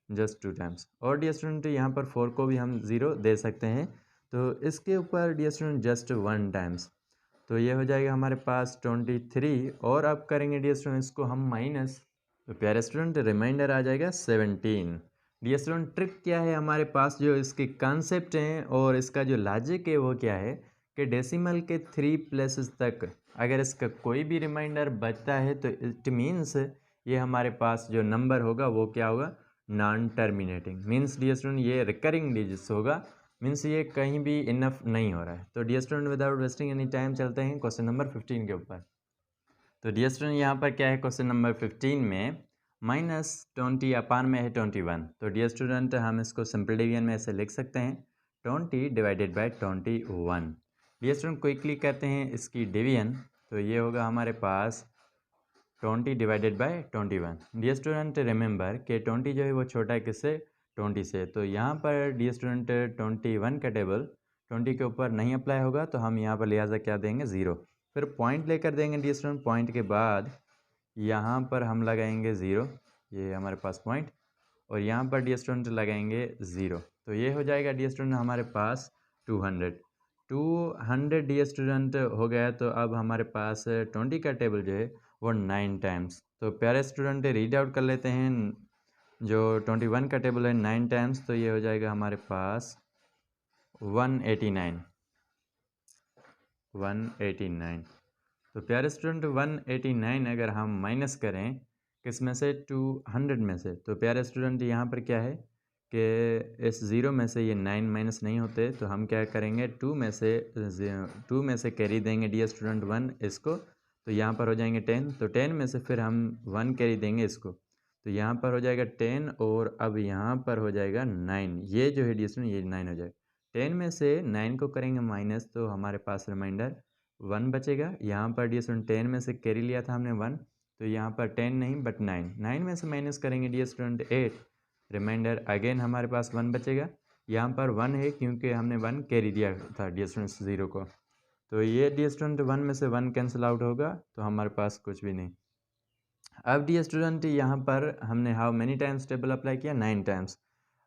जस्ट 2 टाइम्स। और डियर स्टूडेंट यहाँ पर 4 को भी हम 0 दे सकते हैं तो इसके ऊपर डियर स्टूडेंट जस्ट 1 टाइम्स तो ये हो जाएगा हमारे पास 23। और अब करेंगे डियर स्टूडेंट इसको हम माइनस तो प्यारे स्टूडेंट रिमाइंडर आ जाएगा 17। डियर स्टूडेंट, ट्रिक क्या है हमारे पास, जो इसके कॉन्सेप्ट हैं और इसका जो लॉजिक है वो क्या है कि डेसिमल के 3 प्लेसेस तक अगर इसका कोई भी रिमाइंडर बचता है तो इट मीन्स ये हमारे पास जो नंबर होगा वो क्या होगा, non terminating, means dear student ये रिकरिंग डिजिट्स होगा, मीन्स ये कहीं भी इनफ नहीं हो रहा है। तो dear student, without wasting any time चलते हैं क्वेश्चन नंबर 15 के ऊपर। तो डियर स्टूडेंट, यहाँ पर क्या है क्वेश्चन नंबर 15 में -20 अपान में है 21। तो डियर स्टूडेंट, हम इसको सिंपल डिवीजन में ऐसे लिख सकते हैं 20 divided by 21। Dear student, quickly करते हैं इसकी डिवीजन तो ये होगा हमारे पास 20 divided by 21। Dear student, remember कि 20 जो है वो छोटा है किससे, 20 से। तो यहाँ पर डियर स्टूडेंट 21 का टेबल 20 के ऊपर नहीं अप्लाई होगा तो हम यहाँ पर लिहाजा क्या देंगे, 0। फिर पॉइंट लेकर देंगे डियर स्टूडेंट, पॉइंट के बाद यहाँ पर हम लगाएंगे 0, ये हमारे पास पॉइंट, और यहाँ पर डियर स्टूडेंट लगाएंगे 0। तो ये हो जाएगा डियर स्टूडेंट हमारे पास 200 डियर स्टूडेंट हो गया। तो अब हमारे पास 20 का टेबल जो है वो 9 टाइम्स। तो प्यारे स्टूडेंट रीड आउट कर लेते हैं, जो 21 का टेबल है 9 टाइम्स तो ये हो जाएगा हमारे पास 189। तो प्यारे स्टूडेंट 189 अगर हम माइनस करें किस में से, 200 में से, तो प्यारे स्टूडेंट यहाँ पर क्या है कि इस 0 में से ये 9 माइनस नहीं होते तो हम क्या करेंगे 2 में से कैरी देंगे डियर स्टूडेंट 1 इसको, तो यहाँ पर हो जाएंगे 10। तो 10 में से फिर हम 1 कैरी देंगे इसको तो यहाँ पर हो जाएगा 10 और अब यहाँ पर हो जाएगा 9। ये जो है डियर स्टूडेंट ये 9 हो जाएगा। 10 में से 9 को करेंगे माइनस तो हमारे पास रिमाइंडर 1 बचेगा। यहाँ पर डियर स्टूडेंट 10 में से कैरी लिया था हमने 1 तो यहाँ पर 10 नहीं बट 9 में से माइनस करेंगे डियर स्टूडेंट 8, रिमाइंडर अगेन हमारे पास 1 बचेगा। यहाँ पर 1 है क्योंकि हमने 1 कैरी दिया था डियर स्टूडेंट 0 को, तो ये डियर स्टूडेंट 1 में से 1 कैंसिल आउट होगा तो हमारे पास कुछ भी नहीं। अब डियर स्टूडेंट यहाँ पर हमने how many times table apply किया, 9 टाइम्स।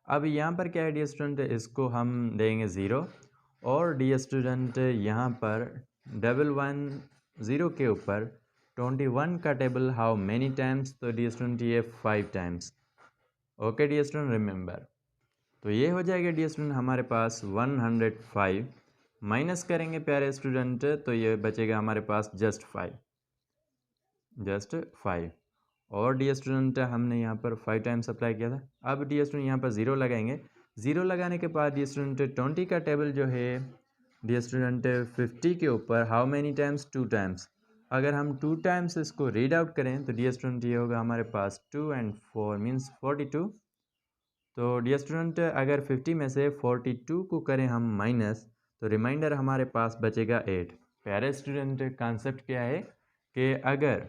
अब यहाँ पर क्या है डियर स्टूडेंट, इसको हम देंगे 0 और डियर स्टूडेंट यहाँ पर 110 के ऊपर 21 का टेबल हाउ मेनी टाइम्स, तो डियर स्टूडेंट ये 5 times. Okay dear student remember, तो ये हो जाएगा डियर स्टूडेंट हमारे पास 105। माइनस करेंगे प्यारे स्टूडेंट तो ये बचेगा हमारे पास जस्ट 5। और डियर स्टूडेंट हमने यहाँ पर 5 टाइम्स अप्लाई किया था। अब डियर स्टूडेंट यहाँ पर 0 लगाएंगे। 0 लगाने के बाद डियर स्टूडेंट 20 का टेबल जो है डियर स्टूडेंट 50 के ऊपर हाउ मेनी टाइम्स, 2 टाइम्स। अगर हम 2 टाइम्स इसको रीड आउट करें तो डियर स्टूडेंट ये होगा हमारे पास 2 and 4 मीन्स 42। तो डियर स्टूडेंट अगर 50 में से 42 को करें हम माइनस तो रिमाइंडर हमारे पास बचेगा 8। प्यारे स्टूडेंट कॉन्सेप्ट क्या है कि अगर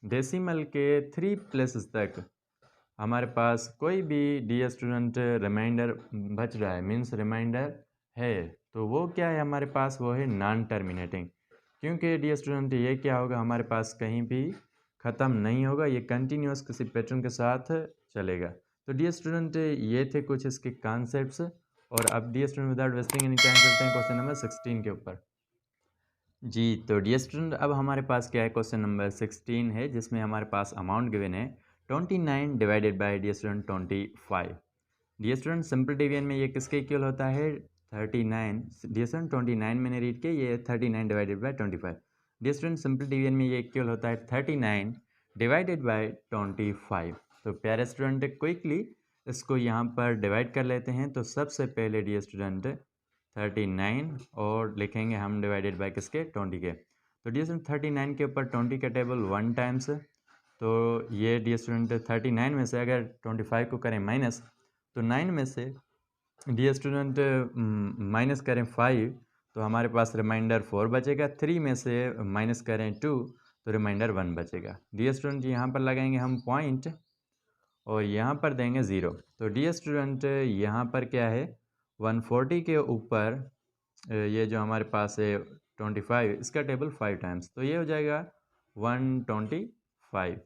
डेसिमल के 3 प्लेसेस तक हमारे पास कोई भी डियर स्टूडेंट रिमाइंडर बच रहा है मीन्स रिमाइंडर है तो वो क्या है हमारे पास, वो है नॉन टर्मिनेटिंग। क्योंकि डियर स्टूडेंट ये क्या होगा हमारे पास कहीं भी ख़त्म नहीं होगा, ये कंटिन्यूस किसी पैटर्न के साथ चलेगा। तो डियर स्टूडेंट ये थे कुछ इसके कॉन्सेप्ट्स। और अब dear student without wasting any time चलते हैं क्वेश्चन नंबर 16 के ऊपर। जी तो डियर स्टूडेंट अब हमारे पास क्या है, क्वेश्चन नंबर 16 है जिसमें हमारे पास अमाउंट गिवन है 29 divided by dear student 25। Dear student simple division में ये किसके इक्वल होता है 39। डियर स्टूडेंट 29 मैंने रीड किया, ये 39 divided by 25। Dear student simple division में ये इक्वल होता है 39 डिवाइडेड बाय 25। तो प्यारे स्टूडेंट क्विकली इसको यहाँ पर डिवाइड कर लेते हैं। तो सबसे पहले डियर स्टूडेंट 39 और लिखेंगे हम डिवाइडेड बाय किसके 20 के। तो डियर स्टूडेंट 39 के ऊपर 20 का टेबल 1 टाइम्स। तो ये डियर स्टूडेंट 39 में से अगर 25 को करें माइनस तो 9 में से डियर स्टूडेंट माइनस करें 5 तो हमारे पास रिमाइंडर 4 बचेगा। 3 में से माइनस करें 2 तो रिमाइंडर 1 बचेगा। डियर स्टूडेंट यहाँ पर लगाएंगे हम पॉइंट और यहाँ पर देंगे 0। तो डियर स्टूडेंट यहाँ पर क्या है 140 के ऊपर ये जो हमारे पास है 25 इसका टेबल 5 टाइम्स तो ये हो जाएगा 125।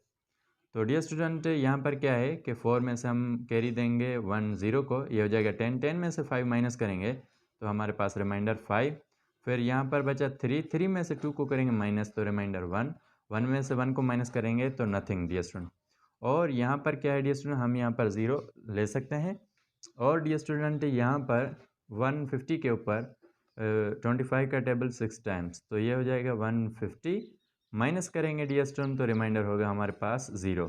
तो डियर स्टूडेंट यहाँ पर क्या है कि 4 में से हम कैरी देंगे 1 0 को, ये हो जाएगा 10। 10 में से 5 माइनस करेंगे तो हमारे पास रिमाइंडर 5। फिर यहाँ पर बचा 3। 3 में से 2 को करेंगे माइनस तो रिमाइंडर 1। 1 में से 1 को माइनस करेंगे तो नथिंग डियर स्टूडेंट। और यहाँ पर क्या है डियर स्टूडेंट हम यहाँ पर 0 ले सकते हैं। और डियर स्टूडेंट यहाँ पर 150 के ऊपर 25 का टेबल 6 टाइम्स तो ये हो जाएगा 150 माइनस करेंगे डियर स्टूडेंट तो रिमाइंडर होगा हमारे पास 0।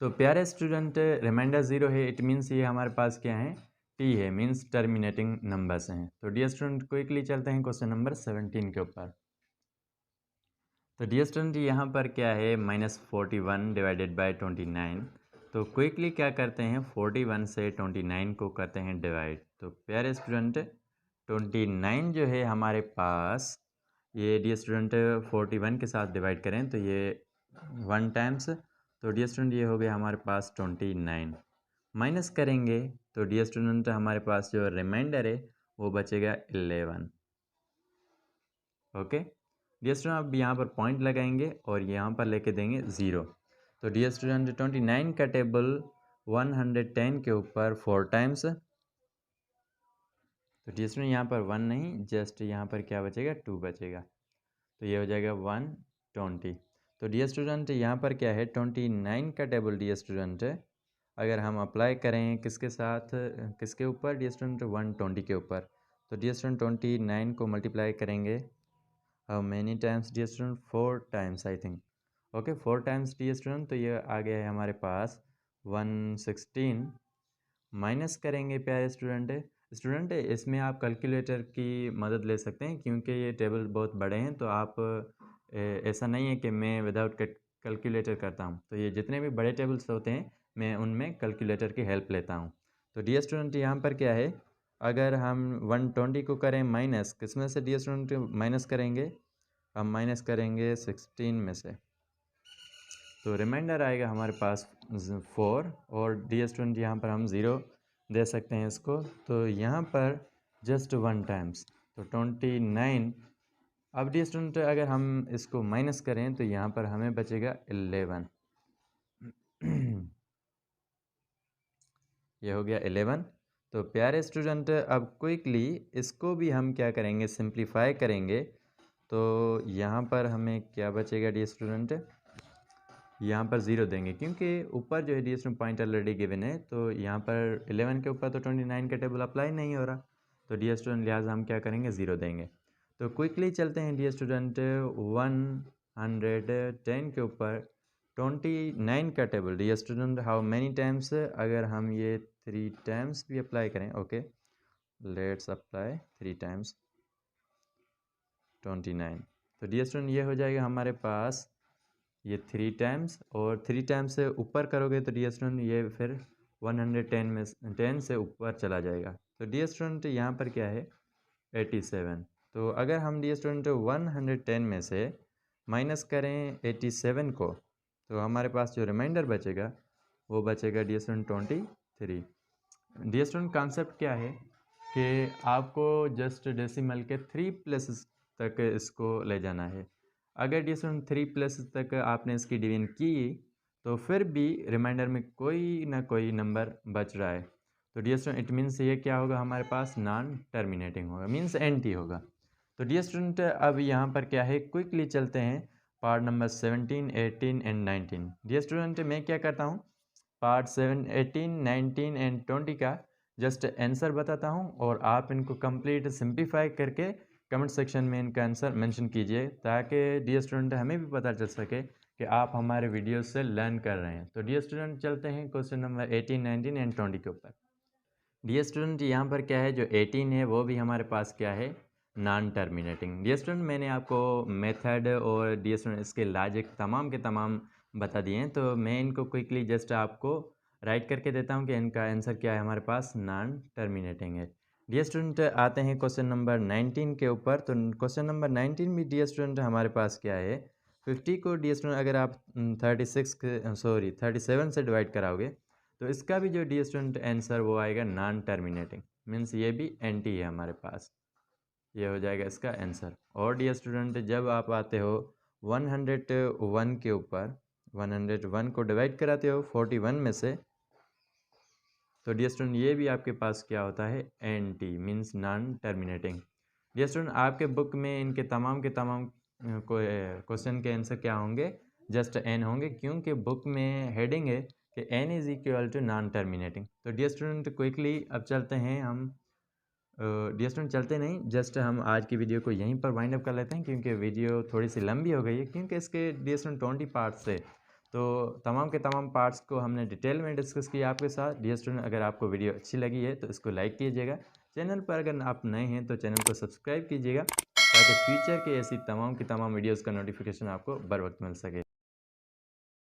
तो प्यारे स्टूडेंट रिमाइंडर 0 है, इट मीन्स ये हमारे पास क्या है टी है मीन्स टर्मिनेटिंग नंबर्स हैं। तो डियर स्टूडेंट क्विकली चलते हैं क्वेश्चन नंबर 17 के ऊपर। तो डियर स्टूडेंट यहाँ पर क्या है -41 डिवाइडेड बाय 29। तो क्विकली क्या करते हैं 41 से 29 को करते हैं डिवाइड। तो प्यारे स्टूडेंट 29 जो है हमारे पास ये डियर स्टूडेंट 41 के साथ डिवाइड करें तो ये 1 टाइम्स तो डियर स्टूडेंट ये हो गया हमारे पास 29। माइनस करेंगे तो डियर स्टूडेंट हमारे पास जो रिमाइंडर है वो बचेगा 11। ओके डियर स्टूडेंट अब यहाँ पर पॉइंट लगाएंगे और यहाँ पर लेके देंगे 0। तो डियर स्टूडेंट 29 का टेबल 110 के ऊपर 4 टाइम्स। तो डियर स्टूडेंट यहाँ पर 1 नहीं जस्ट यहाँ पर क्या बचेगा 2 बचेगा तो ये हो जाएगा 120। तो डियर स्टूडेंट यहाँ पर क्या है 29 का टेबल डियर स्टूडेंट अगर हम अप्लाई करें किसके साथ किसके ऊपर डियर स्टूडेंट 120 के ऊपर। तो डियर स्टूडेंट 29 को मल्टीप्लाई करेंगे how many times dear student 4 times I think. Okay 4 times dear student तो ये आ गया है हमारे पास 116। माइनस करेंगे प्यारे स्टूडेंट इसमें आप कैलकुलेटर की मदद ले सकते हैं क्योंकि ये टेबल बहुत बड़े हैं। तो आप ऐसा नहीं है कि मैं विदाउट कैलकुलेटर करता हूँ, तो ये जितने भी बड़े टेबल्स होते हैं मैं उनमें कैलकुलेटर की हेल्प लेता हूँ। तो डियर स्टूडेंट यहाँ पर क्या है अगर हम 120 को करें माइनस किसमें से डियर स्टूडेंट माइनस करेंगे, हम माइनस करेंगे 16 में से तो रिमाइंडर आएगा हमारे पास 4। और डियर स्टूडेंट यहाँ पर हम 0 दे सकते हैं इसको। तो यहाँ पर जस्ट 1 टाइम्स तो 29। अब डियर स्टूडेंट अगर हम इसको माइनस करें तो यहाँ पर हमें बचेगा 11। ये हो गया 11। तो प्यारे स्टूडेंट अब क्विकली इसको भी हम क्या करेंगे सिंप्लीफाई करेंगे। तो यहाँ पर हमें क्या बचेगा डियर स्टूडेंट, यहाँ पर 0 देंगे क्योंकि ऊपर जो है dear student point already given है। तो यहाँ पर 11 के ऊपर तो 29 का टेबल अप्लाई नहीं हो रहा तो डियर स्टूडेंट लिहाजा हम क्या करेंगे 0 देंगे। तो क्विकली चलते हैं डियर स्टूडेंट 110 के ऊपर 29 का table dear student how many times. अगर हम ये 3 टाइम्स भी अप्लाई करें ओके लेट्स अप्लाई 3 टाइम्स 29। तो डियर स्टूडेंट ये हो जाएगा हमारे पास ये 3 टाइम्स, और 3 टाइम्स से ऊपर करोगे तो डियर स्टूडेंट ये फिर 110 में 10 से ऊपर चला जाएगा। तो डियर स्टूडेंट यहाँ पर क्या है 87। तो अगर हम डियर स्टूडेंट 110 में से माइनस करें 87 को, तो हमारे पास जो रिमाइंडर बचेगा वो बचेगा dear student 23। Dear student concept क्या है कि आपको जस्ट डेसिमल के 3 प्लेसेस तक इसको ले जाना है। अगर डियर स्टूडेंट 3 प्लेसेस तक आपने इसकी डिवीजन की तो फिर भी रिमाइंडर में कोई ना कोई नंबर बच रहा है, तो डियर स्टूडेंट इट मीन्स ये क्या होगा हमारे पास नॉन टर्मिनेटिंग होगा, मीन्स एंटी होगा। तो डियर स्टूडेंट अब यहाँ पर क्या है क्विकली चलते हैं part number 17, 18 and 19। Dear student मैं क्या करता हूँ पार्ट 7, 18, 19 एंड 20 का जस्ट आंसर बताता हूँ और आप इनको कंप्लीट सिंप्लीफाई करके कमेंट सेक्शन में इनका आंसर मेंशन कीजिए, ताकि डियर स्टूडेंट हमें भी पता चल सके कि आप हमारे वीडियो से लर्न कर रहे हैं। तो डियर स्टूडेंट चलते हैं क्वेश्चन नंबर 18, 19 एंड 20 के ऊपर। डियर स्टूडेंट यहाँ पर क्या है जो 18 है वो भी हमारे पास क्या है नॉन टर्मिनेटिंग। डियर स्टूडेंट मैंने आपको मेथड और डियर स्टूडेंट इसके लॉजिक तमाम के तमाम बता दिए हैं, तो मैं इनको क्विकली जस्ट आपको राइट करके देता हूँ कि इनका आंसर क्या है हमारे पास नॉन टर्मिनेटिंग है। डियर स्टूडेंट आते हैं क्वेश्चन नंबर 19 के ऊपर। तो क्वेश्चन नंबर 19 में डियर स्टूडेंट हमारे पास क्या है 50 को डियर स्टूडेंट अगर आप 37 से डिवाइड कराओगे तो इसका भी जो डियर स्टूडेंट आंसर वो आएगा नॉन टर्मिनेटिंग, मीन्स ये भी एंटी है हमारे पास, ये हो जाएगा इसका आंसर। और डियर स्टूडेंट जब आप आते हो 101 के ऊपर 101 को डिवाइड कराते हो 41 में से, तो डियर स्टूडेंट ये भी आपके पास क्या होता है NT, means non terminating. Dear student आपके बुक में इनके तमाम के तमाम क्वेश्चन के आंसर क्या होंगे जस्ट एन होंगे, क्योंकि बुक में हेडिंग है कि N is equal to non terminating. तो डियर स्टूडेंट क्विकली अब चलते हैं हम डियर स्टूडेंट चलते नहीं, जस्ट हम आज की वीडियो को यहीं पर वाइंड अप कर लेते हैं, क्योंकि वीडियो थोड़ी सी लंबी हो गई है, क्योंकि इसके डियर स्टूडेंट 20 पार्ट्स है, तो तमाम के तमाम पार्ट्स को हमने डिटेल में डिस्कस किया आपके साथ। डियर स्टूडेंट अगर आपको वीडियो अच्छी लगी है तो इसको लाइक कीजिएगा, चैनल पर अगर आप नए हैं तो चैनल को सब्सक्राइब कीजिएगा, ताकि फ्यूचर के ऐसी तमाम की तमाम वीडियोज़ का नोटिफिकेशन आपको बर वक्त मिल सके।